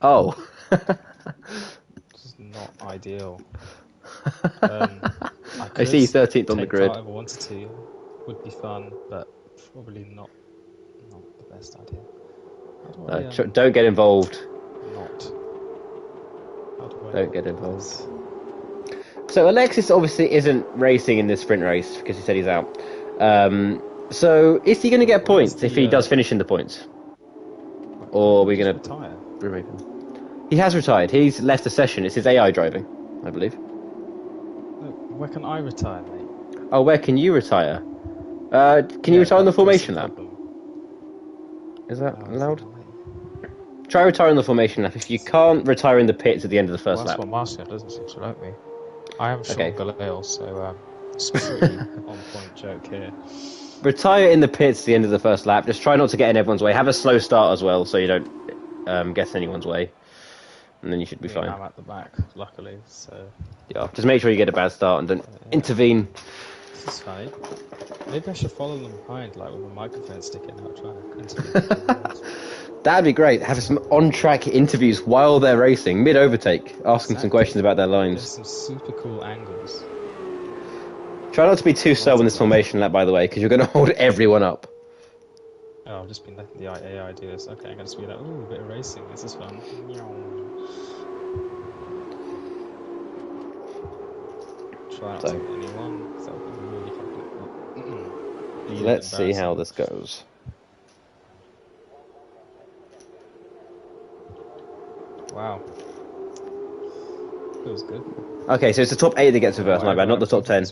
Speaker 3: Oh.
Speaker 1: It's not ideal.
Speaker 3: I see 13th on the grid.
Speaker 1: If I wanted to, would be fun, but probably not the best idea.
Speaker 3: Don't get involved. Don't get involved. So Alexis obviously isn't racing in this sprint race because he said he's out. So is he going to get points if he does finish in the points? Or are we going to remove him? He has retired. He's left the session. It's his AI driving, I believe.
Speaker 1: Where can I retire, mate?
Speaker 3: Oh, where can you retire? Can you retire on the formation lap? Is that allowed? Try retiring the formation lap. If you can't retire in the pits at the end of the first lap.
Speaker 1: That's what Marcia doesn't seem to like me. I am Sean Galil, so it's a pretty on-point joke here.
Speaker 3: Retire in the pits at the end of the first lap. Just try not to get in everyone's way. Have a slow start as well, so you don't get in anyone's way. And then you should be fine.
Speaker 1: I'm at the back, luckily, so...
Speaker 3: Yeah, just make sure you get a bad start and don't intervene.
Speaker 1: This is fine. Maybe I should follow them behind, like with a microphone sticking out, trying to interview.
Speaker 3: That'd be great. Have some on-track interviews while they're racing, mid-overtake, asking some questions about their lines.
Speaker 1: There's some super cool angles.
Speaker 3: Try not to be too slow in this formation lap, by the way, because you're going to hold everyone up.
Speaker 1: Oh, I've just been letting the AI do this. Okay, I'm going to be like, ooh, a bit of racing. This is fun. Try not to hit anyone. So really
Speaker 3: let's see how this goes.
Speaker 1: Wow. Feels good. Okay,
Speaker 3: so it's the top 8 that gets reversed, my bad, not the top 10.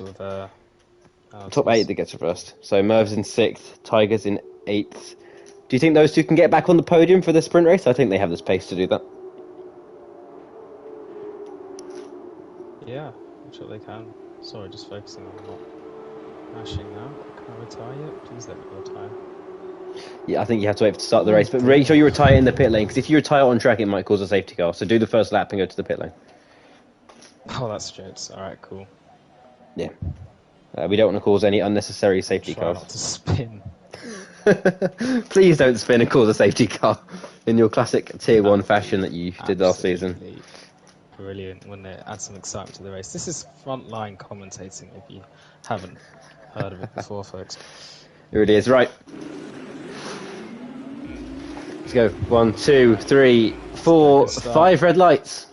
Speaker 3: Top 8 that gets reversed. So Merv's in 6th, Tiger's in 8th. Do you think those two can get back on the podium for the sprint race? I think they have the space to do that.
Speaker 1: Yeah, I'm sure they can. Sorry, just focusing on not crashing now. Can I retire yet? Please let me retire.
Speaker 3: Yeah, I think you have to wait to start the race, but make sure you retire in the pit lane, because if you retire on track, it might cause a safety car. So do the first lap and go to the pit lane.
Speaker 1: Oh, that's jokes. Alright, cool.
Speaker 3: Yeah. We don't want to cause any unnecessary safety
Speaker 1: Try
Speaker 3: cars.
Speaker 1: not to spin.
Speaker 3: Please don't spin and cause a safety car in your classic Tier 1 fashion that you did last season.
Speaker 1: Brilliant when they add some excitement to the race. This is frontline commentating if you haven't heard of it before, folks.
Speaker 3: Here it is, right. Let's go. 1, 2, 3, 4, 5 red lights.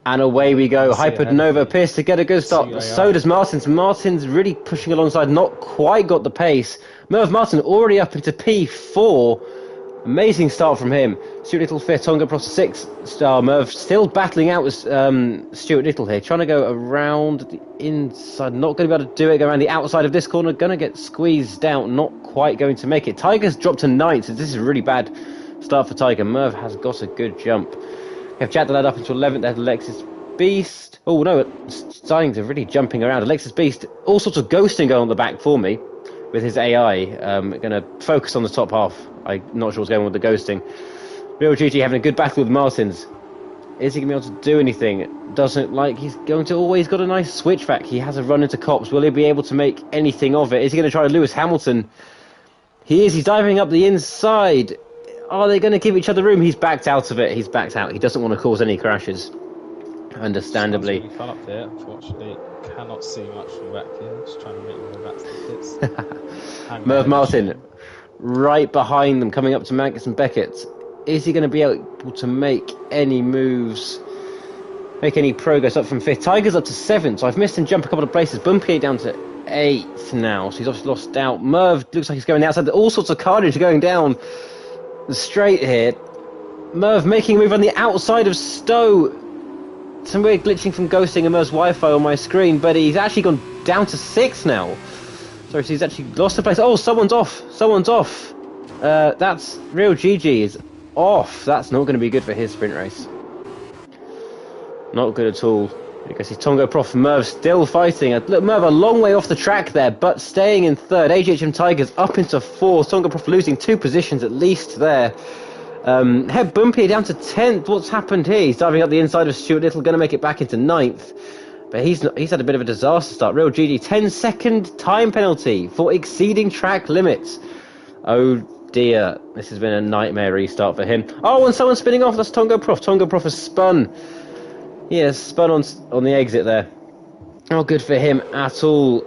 Speaker 3: And away we go. Hypernova appears to get a good start, but so does Martins. Martins really pushing alongside, not quite got the pace. Merv Martin already up into P4. Amazing start from him. Stuart Little fifth, Tonga Prof 6-star. Merv still battling out with Stuart Little here, trying to go around the inside. Not going to be able to do it. Go around the outside of this corner. Going to get squeezed out. Not quite going to make it. Tiger's dropped to 9th. So this is a really bad start for Tiger. Merv has got a good jump. We have Jack the Lad up into 11th. There's Alexis Beast. Oh no, it's starting to really jumping around. Alexis Beast, all sorts of ghosting going on the back for me with his AI. Going to focus on the top half. I'm not sure what's going on with the ghosting. Real GG having a good battle with Martins. Is he going to be able to do anything? Doesn't like he's going to always got a nice switchback. He has a run into cops. Will he be able to make anything of it? Is he going to try Lewis Hamilton? He is. He's diving up the inside. Are they going to give each other room? He's backed out of it. He's backed out. He doesn't want to cause any crashes. Understandably.
Speaker 1: Really fun up here. Unfortunately, cannot see much from back here. Just trying to make my way back to the pits.
Speaker 3: Merv Martin, right behind them, coming up to Magnus and Beckett. Is he going to be able to make any moves, make any progress up from 5th? Tiger's up to 7th, so I've missed him jump a couple of places. Bumpy down to 8th now, so he's obviously lost out. Merv looks like he's going outside. All sorts of carnage going down the straight here. Merv making a move on the outside of Stowe. Some weird glitching from ghosting and Merv's Wi-Fi on my screen, but he's actually gone down to 6th now. Sorry, so he's actually lost the place. Oh, someone's off. Someone's off. That's Real GG is off. That's not going to be good for his sprint race. Not good at all. You can see Tongo Prof Merv still fighting. Look, Merv a long way off the track there, but staying in 3rd. AGHM Tigers up into 4th. Tongo Prof losing 2 positions at least there. Head Bumpy down to 10th. What's happened here? He's diving up the inside of Stuart Little, going to make it back into 9th. But he's had a bit of a disaster start. Real GG, 10-second time penalty for exceeding track limits. Oh dear, this has been a nightmare restart for him. Oh, and someone's spinning off. That's Tongo Prof. Tongo Prof has spun. He has spun on the exit there. Not good for him at all.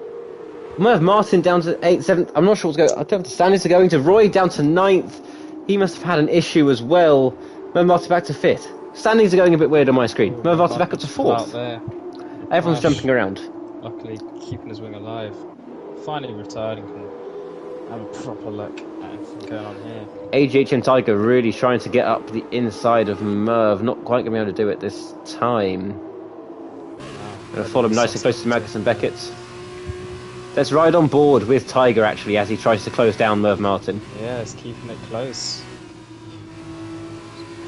Speaker 3: Merv Martin down to 8th, 7th. I'm not sure what's going on. I don't know if the standings are going to. Roy down to 9th. He must have had an issue as well. Merv Martin back to 5th. Standings are going a bit weird on my screen. Merv Martin back up to 4th. Everyone's jumping around.
Speaker 1: Luckily, keeping his wing alive. Finally retired and can have a proper look at anything going on here.
Speaker 3: AGHM Tiger really trying to get up the inside of Merv. Not quite going to be able to do it this time. Going to follow him nice and close to Magnus and Beckett. Let's ride on board with Tiger actually as he tries to close down Merv Martin.
Speaker 1: Yeah, it's keeping it close.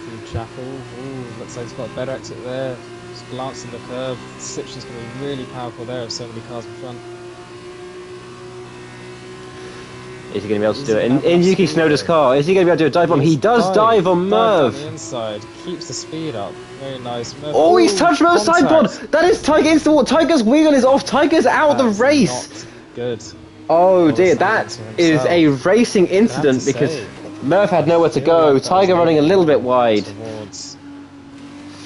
Speaker 1: Through Chapel. Ooh, looks like he's got a better exit there. Just glancing the curve. Deception's going to be really powerful there with so many cars in front.
Speaker 3: Is he going to be able to do it? In Yuki Tsunoda's car, is he going to be able to do a dive bomb? He does dive on Merv.
Speaker 1: On the inside, keeps the speed up. Very nice. Merv.
Speaker 3: Oh, he's touched Merv's sideboard. That is Tiger into the wall. Tiger's wheel is off. Tiger's out of the race.
Speaker 1: Not good.
Speaker 3: Oh dear, that is a racing incident because Merv had nowhere to go. Tiger running a little bit wide.
Speaker 1: Towards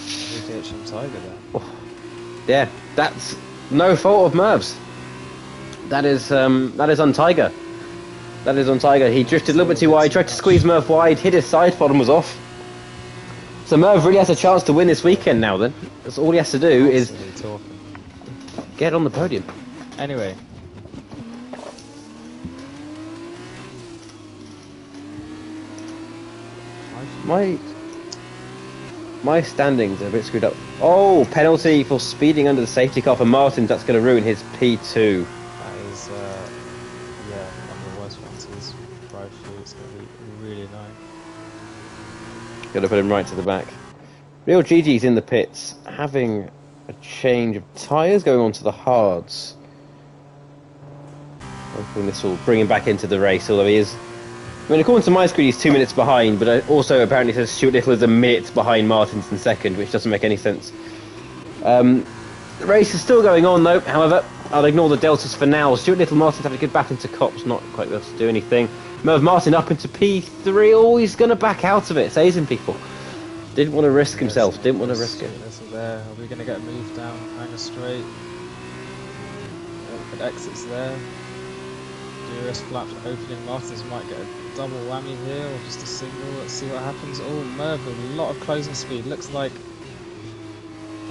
Speaker 1: AGHM Tiger there.
Speaker 3: Oh, yeah, that's no fault of Merv's. That is on Tiger. That is on Tiger. He drifted a little bit too wide, tried to squeeze Merv wide, hit his side pod and was off. So Merv really has a chance to win this weekend now then. That's all he has to do is get on the podium.
Speaker 1: Anyway.
Speaker 3: My standings are a bit screwed up. Oh, penalty for speeding under the safety car for Martins. That's going to ruin his P2.
Speaker 1: That is, yeah, one of the worst ones he's drive through. It's going to be really annoying.
Speaker 3: Got to put him right to the back. Real GG's in the pits, having a change of tyres, going on to the hards. Hoping this will bring him back into the race, although he is... I mean, according to my screen, he's 2 minutes behind, but also apparently says Stuart Little is a minute behind Martins in second, which doesn't make any sense. The race is still going on, though. However, I'll ignore the deltas for now. Stuart Little, Martins having a good back into cops, not quite able to do anything. Merv Martin up into P3. Oh, he's going to back out of it. Says people. Didn't want to risk himself. Didn't want to risk it.
Speaker 1: There. Are we going to get a move down kind of straight? Good exits there. DRS flaps opening. Martins might get a double whammy here or just a single. Let's see what happens. Oh, Merv with a lot of closing speed. Looks like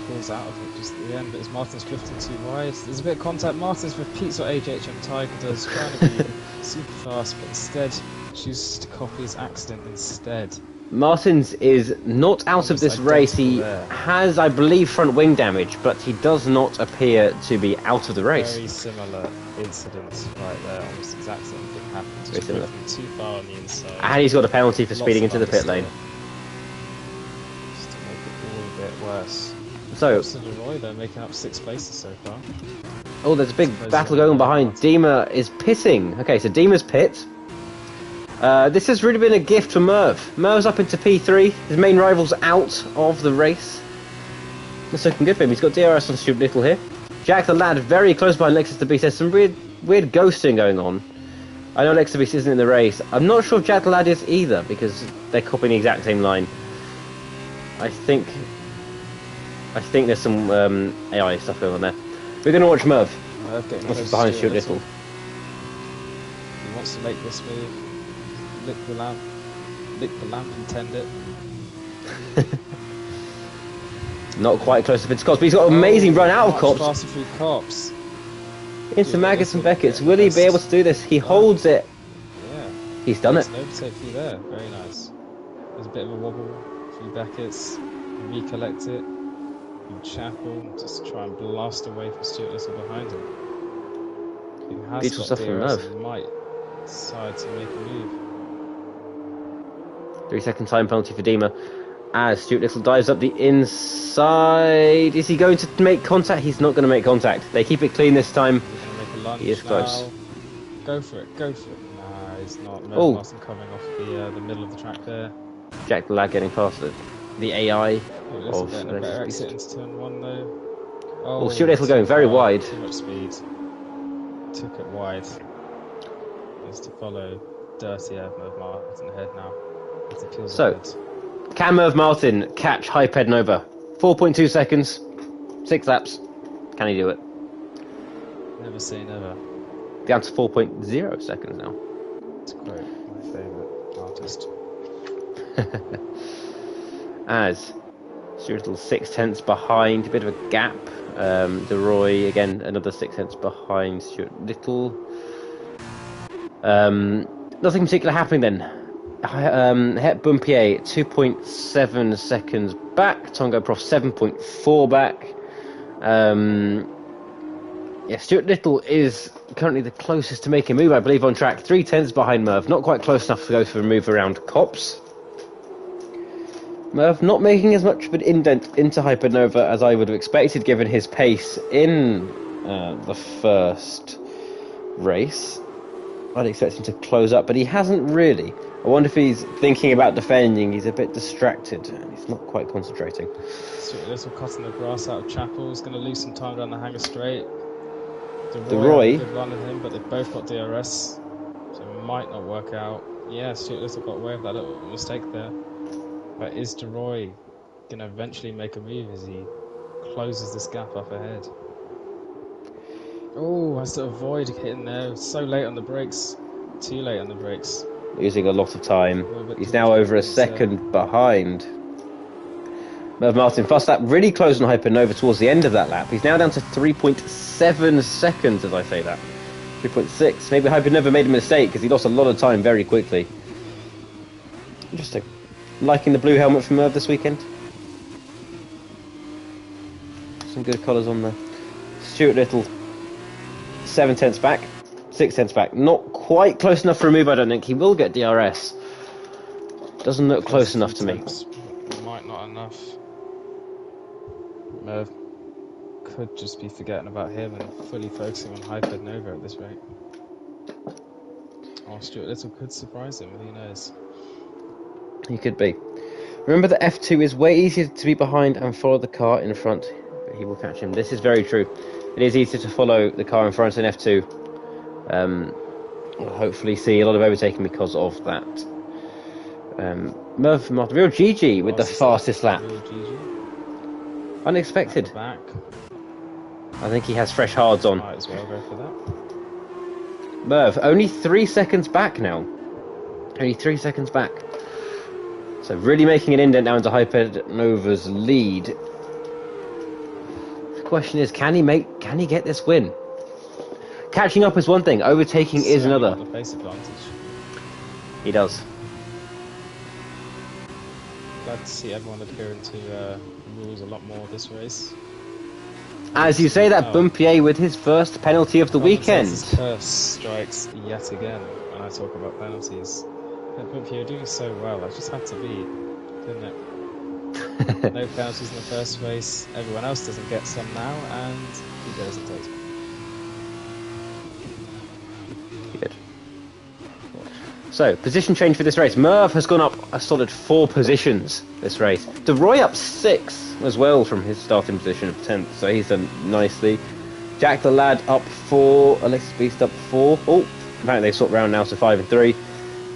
Speaker 1: pulls out of it just at the end, but is Martins drifting too wide? There's a bit of contact. Martins repeats what AGHM Tiger does, trying to be super fast, but instead chooses to copy his accident instead.
Speaker 3: Martins is not out of
Speaker 1: Almost
Speaker 3: this race. He
Speaker 1: identical there.
Speaker 3: has, I believe, front wing damage, but he does not appear to be out of the race.
Speaker 1: Very similar incidents right there. Almost the exact same thing happened.
Speaker 3: Very
Speaker 1: Just
Speaker 3: similar.
Speaker 1: drifting too far on the inside.
Speaker 3: And he's got a penalty for
Speaker 1: Lots
Speaker 3: speeding
Speaker 1: of
Speaker 3: into the pit lane.
Speaker 1: understeer. Just to make it all a bit worse.
Speaker 3: So,
Speaker 1: Roy, they're making up 6 places so far.
Speaker 3: oh, there's a big battle going on behind. Dima is pitting. Okay, so Dima's pit. This has really been a gift for Merv. Merv's up into P3. His main rival's out of the race. That's looking good for him. He's got DRS on Stuart Little here. Jack the Lad very close behind Lexus the Beast. There's some weird ghosting going on. I know Lexus the Beast isn't in the race. I'm not sure if Jack the Lad is either, because they're copying the exact same line. I think there's some AI stuff going on there. We're going to watch Merv. What's behind Stuart Little?
Speaker 1: He wants to make this move. Lick the lamp and tend it.
Speaker 3: Not quite close to Vince Cops, but he's got an amazing run out of
Speaker 1: Much
Speaker 3: Cops.
Speaker 1: faster through Cops.
Speaker 3: Into
Speaker 1: Yeah,
Speaker 3: Magus and
Speaker 1: that's
Speaker 3: Beckett's.
Speaker 1: what-
Speaker 3: Will he be
Speaker 1: that's-
Speaker 3: able to do this? He holds it.
Speaker 1: Yeah.
Speaker 3: He's done it.
Speaker 1: An overtake through there. Very nice. There's a bit of a wobble through Beckett's. Recollect it. Through Chapel. Just try and blast away from Stuart Little behind him. He has
Speaker 3: Beautiful
Speaker 1: got
Speaker 3: stuff from
Speaker 1: DRS
Speaker 3: Merv.
Speaker 1: and might decide to make a move.
Speaker 3: 3-second time penalty for Dima. As Stuart Little dives up the inside. Is he going to make contact? He's not going to make contact. They keep it clean this time.
Speaker 1: He's going to make a lunge
Speaker 3: He is close.
Speaker 1: now. Go for it, go for it. Nah, he's not.
Speaker 3: Oh.
Speaker 1: Martin coming off the middle of the track there.
Speaker 3: Jack the Lad getting past it. The AI
Speaker 1: Little
Speaker 3: of
Speaker 1: getting a better
Speaker 3: Lexus Beast.
Speaker 1: exit into turn 1 though.
Speaker 3: Oh, Stuart Little going
Speaker 1: too
Speaker 3: very
Speaker 1: far,
Speaker 3: wide.
Speaker 1: Too much speed. Took it wide. Needs to follow Dirty Merv Martin ahead now. As he peels
Speaker 3: So,
Speaker 1: ahead.
Speaker 3: Can Merv Martin catch Hyped Nova? 4.2 seconds, 6 laps. Can he do it?
Speaker 1: Never say never.
Speaker 3: Down to 4.0 seconds now.
Speaker 1: To quote my favourite artist.
Speaker 3: As Stuart Little 6/10 behind, a bit of a gap. DeRoy again another 6/10 behind Stuart Little. Nothing particular happening then. Het Bumpier 2.7 seconds back. Tongo Prof 7.4 back. Yeah, Stuart Little is currently the closest to making a move, I believe, on track. 3/10 behind Merv. Not quite close enough to go for a move around Cops. Merv not making as much of an indent into Hypernova as I would have expected, given his pace in the first race. I'd expect him to close up, but he hasn't really. I wonder if he's thinking about defending. He's a bit distracted, and he's not quite concentrating.
Speaker 1: Stuart Little cutting the grass out of Chapel. He's going to lose some time down the hanger straight.
Speaker 3: DeRoy.
Speaker 1: Good run at him, but they've both got DRS, so it might not work out. Yeah, Stuart Little got away with that little mistake there. But is DeRoy going to eventually make a move as he closes this gap up ahead? Oh, has to avoid hitting there. So late on the brakes. Too late on the brakes.
Speaker 3: Losing a lot of time.
Speaker 1: little bit
Speaker 3: He's
Speaker 1: too
Speaker 3: now
Speaker 1: much
Speaker 3: over a
Speaker 1: confidence
Speaker 3: second behind. Merv Martin, fast lap, really close on Hypernova towards the end of that lap. He's now down to 3.7 seconds as I say that. 3.6. Maybe Hypernova made a mistake because he lost a lot of time very quickly. Interesting. Liking the blue helmet from Merv this weekend. Some good colours on there. Stuart Little, 7/10 back, 6/10 back. Not quite close enough for a move, I don't think. He will get DRS. Doesn't look close enough to me.
Speaker 1: Might not enough. Merv could just be forgetting about him and fully focusing on Hyped Nova at this rate. Oh, Stuart Little could surprise him, who knows?
Speaker 3: He could be. Remember that F2 is way easier to be behind and follow the car in front. But he will catch him. This is very true. It is easier to follow the car in front in F2. We'll hopefully see a lot of overtaking because of that. Merv Martin, real GG with the fastest lap.
Speaker 1: Real GG.
Speaker 3: Unexpected.
Speaker 1: Back.
Speaker 3: I think he has fresh hards on.
Speaker 1: Might as well go for that.
Speaker 3: Merv, only 3 seconds back now. Only 3 seconds back. So really making an indent now into Hyped Nova's lead. The question is, can he get this win? catching up is one thing, overtaking is
Speaker 1: Certainly
Speaker 3: another.
Speaker 1: got the pace advantage.
Speaker 3: He does.
Speaker 1: Glad to see everyone adhering to the rules a lot more this race.
Speaker 3: As you say that,
Speaker 1: Oh.
Speaker 3: Bumpier with his first penalty of the weekend.
Speaker 1: Commentator's curse strikes yet again when I talk about penalties. But you're doing so well, that just had to be, didn't it? No penalties in the first race, everyone else doesn't get some now, and he goes and takes one.
Speaker 3: Good. So, position change for this race. Merv has gone up a solid 4 positions this race. DeRoy up 6 as well from his starting position of 10th, so he's done nicely. Jack the Lad up 4, Alexis Beast up 4. Oh, apparently they sort round now to 5 and 3.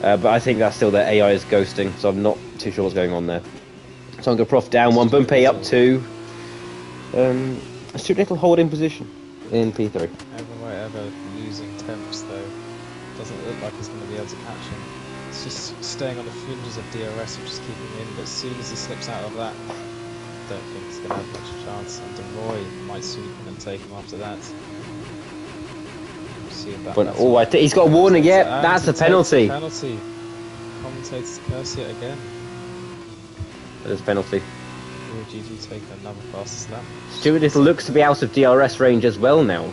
Speaker 3: But I think that's still their AI is ghosting, so I'm not too sure what's going on there. Tonga Prof down 1, Bumpy up 2. Stuart Little holding position in P3.
Speaker 1: Ever losing temps though, doesn't look like he's going to be able to catch him. It's just staying on the fringes of DRS, which is keeping him in, but as soon as he slips out of that, I don't think he's going to have much chance, and DeRoy might swoop in and take him after that. See if that
Speaker 3: But, oh, I think he's got a warning, yeah,
Speaker 1: And
Speaker 3: that's
Speaker 1: he
Speaker 3: a
Speaker 1: takes
Speaker 3: penalty.
Speaker 1: Penalty. Commentator's curse yet again.
Speaker 3: That is a penalty.
Speaker 1: Will GG take another fastest lap?
Speaker 3: Stuart Little looks to be out of DRS range as well now.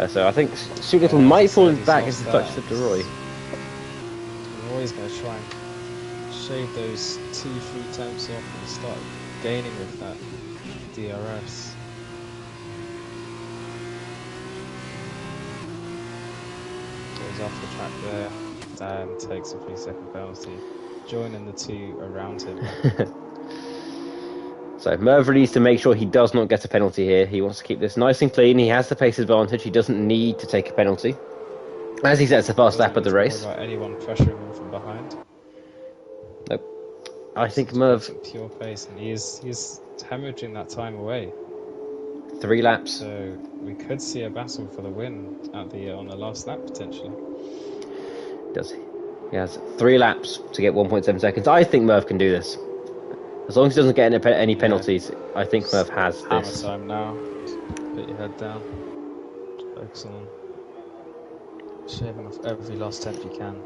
Speaker 3: So I think Stuart Little might fall back if he touches the DeRoy.
Speaker 1: DeRoy's going to try and shave those 2-3 temps off and start gaining with that DRS. Goes off the track there, Dan takes a 3-second penalty, joining the 2 around him.
Speaker 3: So Merv needs to make sure he does not get a penalty here. He wants to keep this nice and clean. He has the pace advantage. He doesn't need to take a penalty, as he sets the fast lap of the race.
Speaker 1: About anyone pressuring him from behind.
Speaker 3: Nope. I think Merv...
Speaker 1: Pure pace, and he's hemorrhaging that time away.
Speaker 3: 3 laps.
Speaker 1: So we could see a battle for the win at the on the last lap potentially.
Speaker 3: Does he? He has 3 laps to get 1.7 seconds. I think Merv can do this. As long as he doesn't get any penalties, I think Merv has
Speaker 1: Hammer
Speaker 3: this.
Speaker 1: time now. Put your head down. Focus on shaving off every last tenth you can.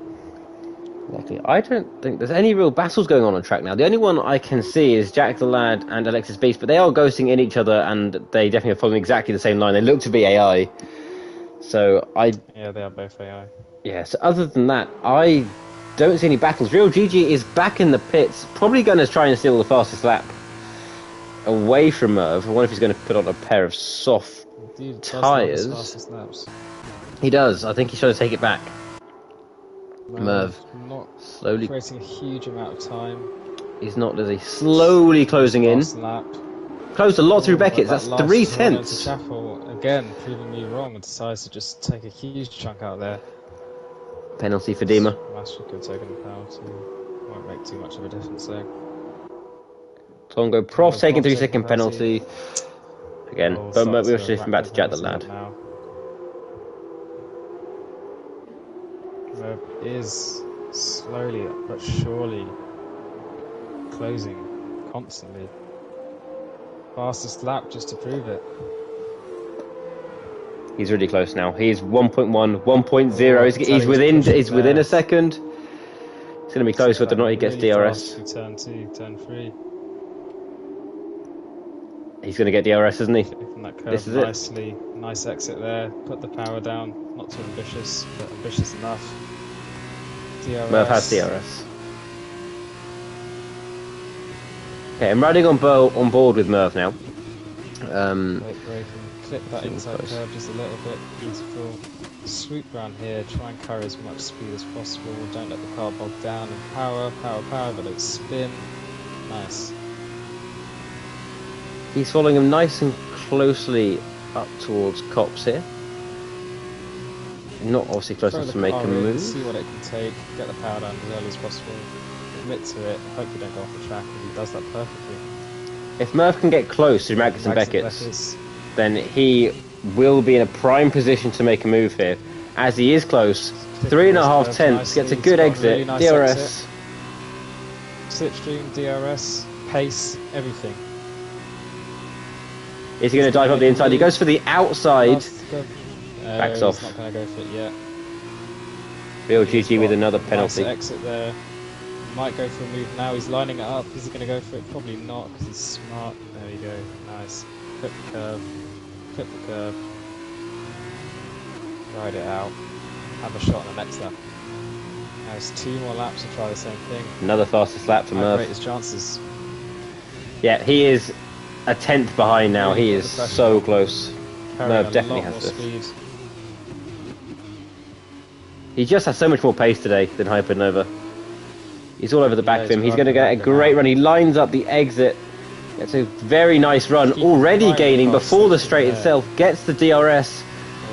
Speaker 3: Exactly. I don't think there's any real battles going on track now. The only one I can see is Jack the Lad and Alexis Beast, but they are ghosting in each other, and they definitely are following exactly the same line. They look to be AI. So
Speaker 1: Yeah, they are both AI.
Speaker 3: yeah. So other than that, I don't see any battles. Real GG is back in the pits, probably going to try and steal the fastest lap away from Merv. I wonder if he's going to put on a pair of soft
Speaker 1: Indeed,
Speaker 3: tyres.
Speaker 1: fastest laps.
Speaker 3: He does. I think he's trying to take it back. Merv
Speaker 1: not
Speaker 3: slowly.
Speaker 1: creating a huge amount of time.
Speaker 3: He's not, does he? Slowly closing in.
Speaker 1: Last lap.
Speaker 3: Closed a lot through Beckett's.
Speaker 1: That
Speaker 3: That's
Speaker 1: last
Speaker 3: 3
Speaker 1: run into
Speaker 3: tenths.
Speaker 1: Chapel, again, proving me wrong, and decides to just take a huge chunk out there.
Speaker 3: Penalty for Dima.
Speaker 1: Master could take the penalty. Won't make too much of a difference there.
Speaker 3: Tongo Prof
Speaker 1: Prof
Speaker 3: taking
Speaker 1: taking
Speaker 3: 3-second penalty. Again,
Speaker 1: We'll
Speaker 3: but
Speaker 1: start
Speaker 3: we're
Speaker 1: to
Speaker 3: shifting
Speaker 1: wrap
Speaker 3: back to Jack the
Speaker 1: penalties
Speaker 3: Lad.
Speaker 1: up now. Merv is slowly but surely closing constantly. Fastest lap just to prove it.
Speaker 3: He's really close now. He's 1.1, 1.0.
Speaker 1: Oh,
Speaker 3: He's within a second. It's going to be close whether or not he gets
Speaker 1: Really
Speaker 3: DRS.
Speaker 1: fast through turn 2, turn 3.
Speaker 3: He's going to get DRS, isn't he?
Speaker 1: Taking that curve
Speaker 3: This is it.
Speaker 1: nicely. Nice exit there. Put the power down. Not too ambitious, but ambitious enough. DRS.
Speaker 3: Merv has DRS. Okay, I'm riding on board with Merv now.
Speaker 1: Late braking. Clip that
Speaker 3: Super
Speaker 1: inside
Speaker 3: close.
Speaker 1: curve just a little bit. Beautiful. Swoop round here. Try and carry as much speed as possible. Don't let the car bog down. And power, but don't spin. Nice.
Speaker 3: He's following him nice and closely up towards Cops here. Not obviously close
Speaker 1: Throw
Speaker 3: enough
Speaker 1: the
Speaker 3: to make
Speaker 1: car
Speaker 3: a
Speaker 1: in,
Speaker 3: move.
Speaker 1: see what it can take. Get the power down as early as possible. Commit to it. Hope you don't go off the track. And he does that perfectly.
Speaker 3: If Merv can get close to Magnus and Beckett's, then he will be in a prime position to make a move here. As he is close, 3.5 tenths, gets a good exit,
Speaker 1: really nice
Speaker 3: DRS.
Speaker 1: exit. Slipstream, DRS, pace, everything.
Speaker 3: Is he going to dive up the inside? He goes for the outside.
Speaker 1: Backs
Speaker 3: off.
Speaker 1: He's not going to go for it yet.
Speaker 3: Real GG with another
Speaker 1: Nice
Speaker 3: penalty.
Speaker 1: exit there. Might go for a move now. He's lining it up. Is he going to go for it? Probably not, because he's smart. There you go. Nice. Clip the curve. Clip the curve. Ride it out. Have a shot on the next lap. There's 2 more laps to try the same thing.
Speaker 3: Another fastest lap for Murph.
Speaker 1: Great his chances.
Speaker 3: Yeah, he is a 10th behind now.
Speaker 1: Really
Speaker 3: He is so close.
Speaker 1: Carrying
Speaker 3: Murph definitely
Speaker 1: a lot
Speaker 3: has
Speaker 1: more
Speaker 3: this.
Speaker 1: speed.
Speaker 3: He just has so much more pace today than Hypernova. He's all over the back
Speaker 1: Yeah,
Speaker 3: of him.
Speaker 1: he's
Speaker 3: He's going to get a
Speaker 1: driving
Speaker 3: great
Speaker 1: now.
Speaker 3: run. He lines up the exit. Gets a very nice run.
Speaker 1: Keep
Speaker 3: Already
Speaker 1: right
Speaker 3: gaining
Speaker 1: across
Speaker 3: before the
Speaker 1: it,
Speaker 3: straight
Speaker 1: yeah.
Speaker 3: itself. Gets the DRS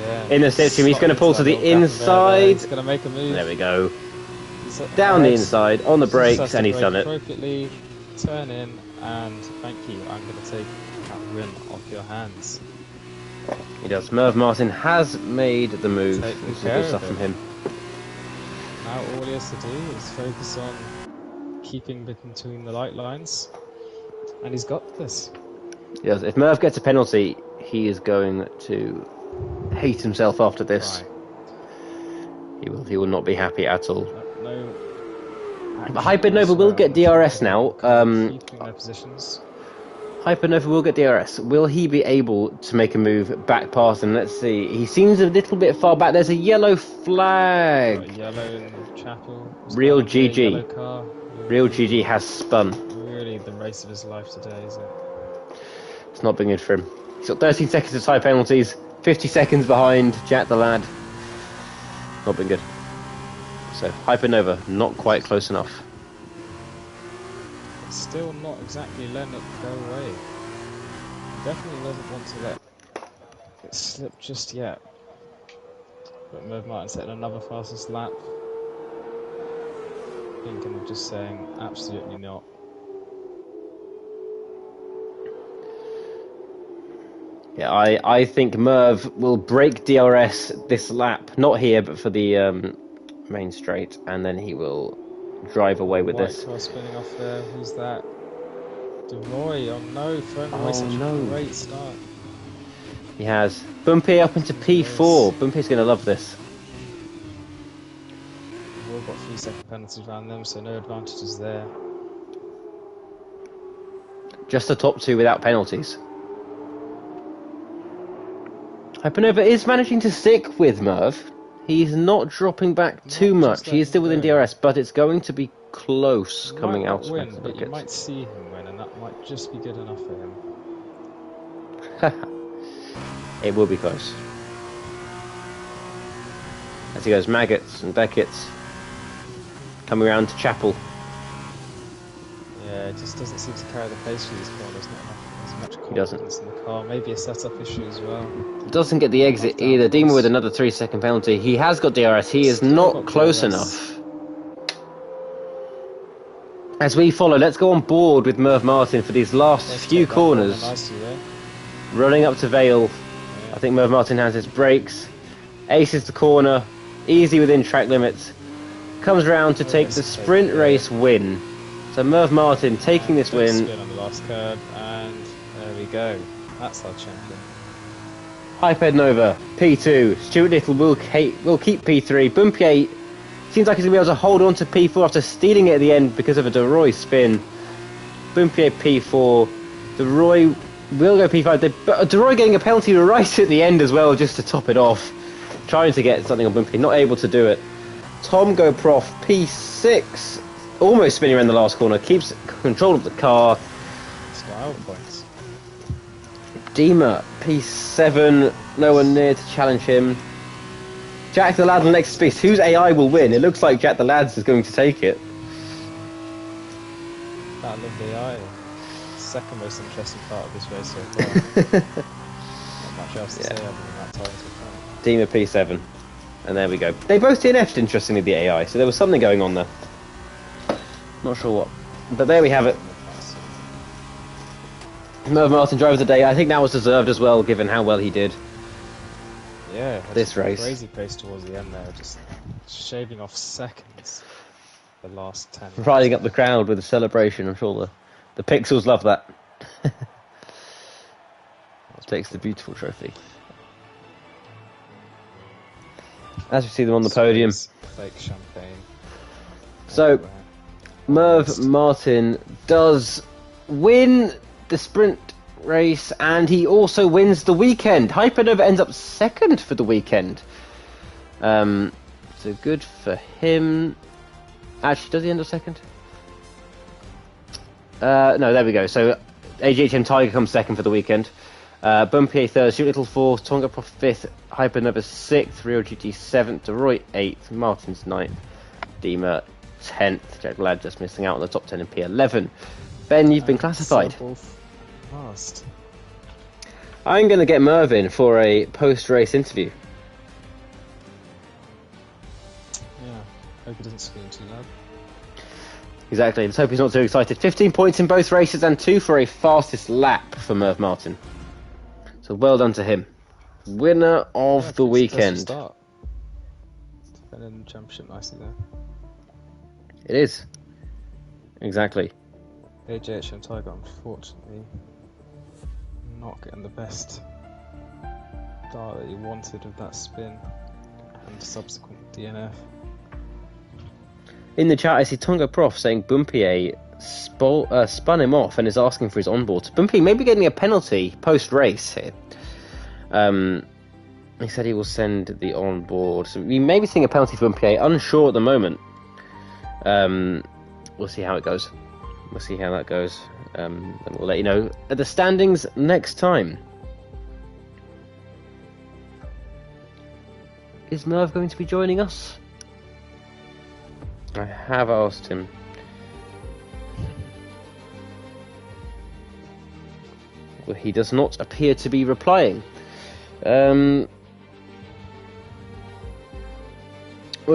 Speaker 1: Yeah,
Speaker 3: in the slipstream. He's going to pull to the inside.
Speaker 1: He's going to make a move.
Speaker 3: There we go.
Speaker 1: He's
Speaker 3: Down the
Speaker 1: ahead.
Speaker 3: inside, on the
Speaker 1: Just has
Speaker 3: brakes,
Speaker 1: to
Speaker 3: and he's
Speaker 1: brake
Speaker 3: done it.
Speaker 1: appropriately, turn in, and thank you. I'm going to take that win off your hands.
Speaker 3: He does. Merv Martin has made the move.
Speaker 1: Take
Speaker 3: This is
Speaker 1: care
Speaker 3: good
Speaker 1: of
Speaker 3: stuff
Speaker 1: it.
Speaker 3: from him.
Speaker 1: Now all he has to do is focus on keeping between the light lines, and he's got this.
Speaker 3: He does. If Merv gets a penalty, he is going to hate himself after this.
Speaker 1: Right.
Speaker 3: He will not be happy at all.
Speaker 1: No.
Speaker 3: But Hypernova will get DRS now.
Speaker 1: Keeping their positions.
Speaker 3: Hypernova will get DRS. Will he be able to make a move back past him? Let's see. He seems a little bit far back. There's a yellow
Speaker 1: Got
Speaker 3: flag.
Speaker 1: yellow in Chapel. It's
Speaker 3: Real
Speaker 1: gonna be a
Speaker 3: GG.
Speaker 1: yellow car.
Speaker 3: Real GG has spun.
Speaker 1: Really the race of his life today, isn't it?
Speaker 3: It's not been good for him. He's got 13 seconds of tie penalties. 50 seconds behind Jack the Lad. Not been good. So Hypernova not quite close enough.
Speaker 1: It's still not exactly letting it go away. Definitely doesn't want to let it slip just yet. But Merv Martin setting another fastest lap. Thinking of just saying absolutely not.
Speaker 3: Yeah, I think Merv will break DRS this lap. Not here, but for the main straight. And then he will drive away with
Speaker 1: White
Speaker 3: this.
Speaker 1: car spinning off there. Who's that? DeRoy. Oh no, throwing away
Speaker 3: Oh,
Speaker 1: such
Speaker 3: no.
Speaker 1: a great start.
Speaker 3: He has. Bumpy up into P4. Bumpy's going to love this.
Speaker 1: We've all got 3-second penalties around them, so no advantages there.
Speaker 3: Just the top 2 without penalties. Hypernova is managing to stick with Merv. He's not dropping back too
Speaker 1: Not
Speaker 3: much.
Speaker 1: just
Speaker 3: He is still within
Speaker 1: letting
Speaker 3: DRS, but it's going to be close
Speaker 1: He
Speaker 3: coming
Speaker 1: might
Speaker 3: out
Speaker 1: not
Speaker 3: of
Speaker 1: win,
Speaker 3: the
Speaker 1: but you
Speaker 3: wickets.
Speaker 1: might see him win, and that might just be good enough for him.
Speaker 3: It will be close. As he goes, Maggots and Beckett's coming around to Chapel.
Speaker 1: Yeah, it just doesn't seem to carry the pace for these corners. Not enough, as much
Speaker 3: He doesn't.
Speaker 1: confidence in the car. Maybe a setup issue as well.
Speaker 3: Doesn't get the exit
Speaker 1: Down
Speaker 3: either. Dima
Speaker 1: course.
Speaker 3: with another 3-second penalty. He has got DRS. He is
Speaker 1: Still
Speaker 3: not
Speaker 1: got
Speaker 3: close
Speaker 1: DRS.
Speaker 3: enough. As we follow, let's go on board with Merv Martin for these last
Speaker 1: Let's
Speaker 3: few
Speaker 1: take that corner
Speaker 3: corners.
Speaker 1: nicely there.
Speaker 3: Running up to Vale.
Speaker 1: Yeah.
Speaker 3: I think Merv Martin has his brakes. Aces the corner. Easy within track limits. Comes round to take the sprint race win. So Merv Martin taking this
Speaker 1: Big
Speaker 3: win.
Speaker 1: spin on the last curve, and there we go. That's our champion.
Speaker 3: Hypernova, P2. Stuart Little will keep P3. Bumpy 8. Seems like he's going to be able to hold on to P4 after stealing it at the end because of a DeRoy spin. Bumpy 8 P4. DeRoy will go P5. But DeRoy getting a penalty right at the end as well, just to top it off. Trying to get something on Bumpy, not able to do it. Tom Go Prof, P6. Almost spinning around the last corner. Keeps control of the car.
Speaker 1: Style points.
Speaker 3: Dima, P7. No one near to challenge him. Jack the Lad on the next space. Whose AI will win? It looks like Jack the Lad's is going to take it.
Speaker 1: Battle of the Eye. Second most interesting part of this race so far. Not much else to say other than that title fight.
Speaker 3: Dima P7. And there we go. They both DNF'd, interestingly, the AI, so there was something going on there. Not sure what. But there we have it. Merv Martin, driver of the day. I think that was deserved as well, given how well he did.
Speaker 1: Yeah,
Speaker 3: This
Speaker 1: just a
Speaker 3: race.
Speaker 1: crazy pace towards the end there, just shaving off seconds. The last 10.
Speaker 3: Riding up the crowd with a celebration. I'm sure the pixels love that. Takes the beautiful trophy. As we see them on the podium.
Speaker 1: Fake champagne.
Speaker 3: So,
Speaker 1: everywhere.
Speaker 3: Merv Martin does win the sprint race, and he also wins the weekend. Hypernova ends up second for the weekend. So good for him. Actually, does he end up second? No, there we go. So AGHM Tiger comes second for the weekend. Bumpier third, Stuart Little fourth, Tonga Prof fifth, Hypernova sixth, Rio GT seventh, DeRoy eighth, Martins ninth, Dima 10th. Jack Ladd just missing out on the top 10 in P11. Ben, you've been classified.
Speaker 1: Last.
Speaker 3: I'm going to get Mervyn for a post-race interview.
Speaker 1: Yeah, hope he doesn't scream too loud.
Speaker 3: Exactly, let's hope he's not too excited. 15 points in both races and 2 for a fastest lap for Merv Martin. So well done to him. Winner of the weekend.
Speaker 1: Start. Defending the championship nicely there.
Speaker 3: It is. Exactly.
Speaker 1: AJHM Tiger, unfortunately, not getting the best start that he wanted with that spin and subsequent DNF.
Speaker 3: In the chat, I see Tonga Prof saying Bumpier spun him off and is asking for his onboard. Bumpier may be getting a penalty post-race here. He said he will send the onboard. So we may be seeing a penalty for Bumpier, unsure at the moment. We'll see how it goes. We'll see how that goes. And we'll let you know at the standings next time. Is Merv going to be joining us? I have asked him. Well, he does not appear to be replying. We'll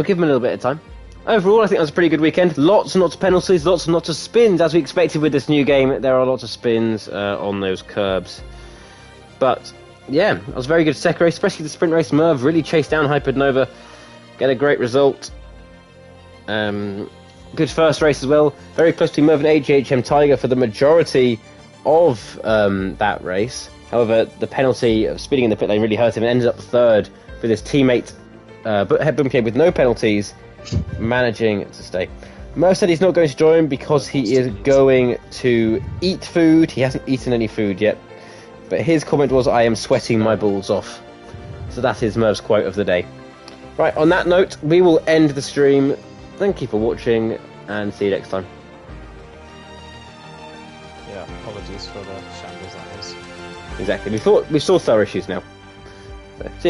Speaker 3: give him a little bit of time. Overall, I think that was a pretty good weekend. Lots and lots of penalties, lots and lots of spins. As we expected with this new game, there are lots of spins on those curbs. But, yeah, it was a very good second race, especially the sprint race. Merv really chased down Hypernova, get a great result. Good first race as well. Very close to Merv and AGHM Tiger for the majority of that race. However, the penalty of speeding in the pit lane really hurt him and ended up third with his teammate Bumpier with no penalties, managing to stay. Merv said he's not going to join because he is going to eat food. He hasn't eaten any food yet. But his comment was, "I am sweating my balls off." So that is Merv's quote of the day. Right, on that note, we will end the stream. Thank you for watching, and see you next time.
Speaker 1: Yeah, apologies for the shambles that was.
Speaker 3: Exactly. We saw our issues now. So, see you.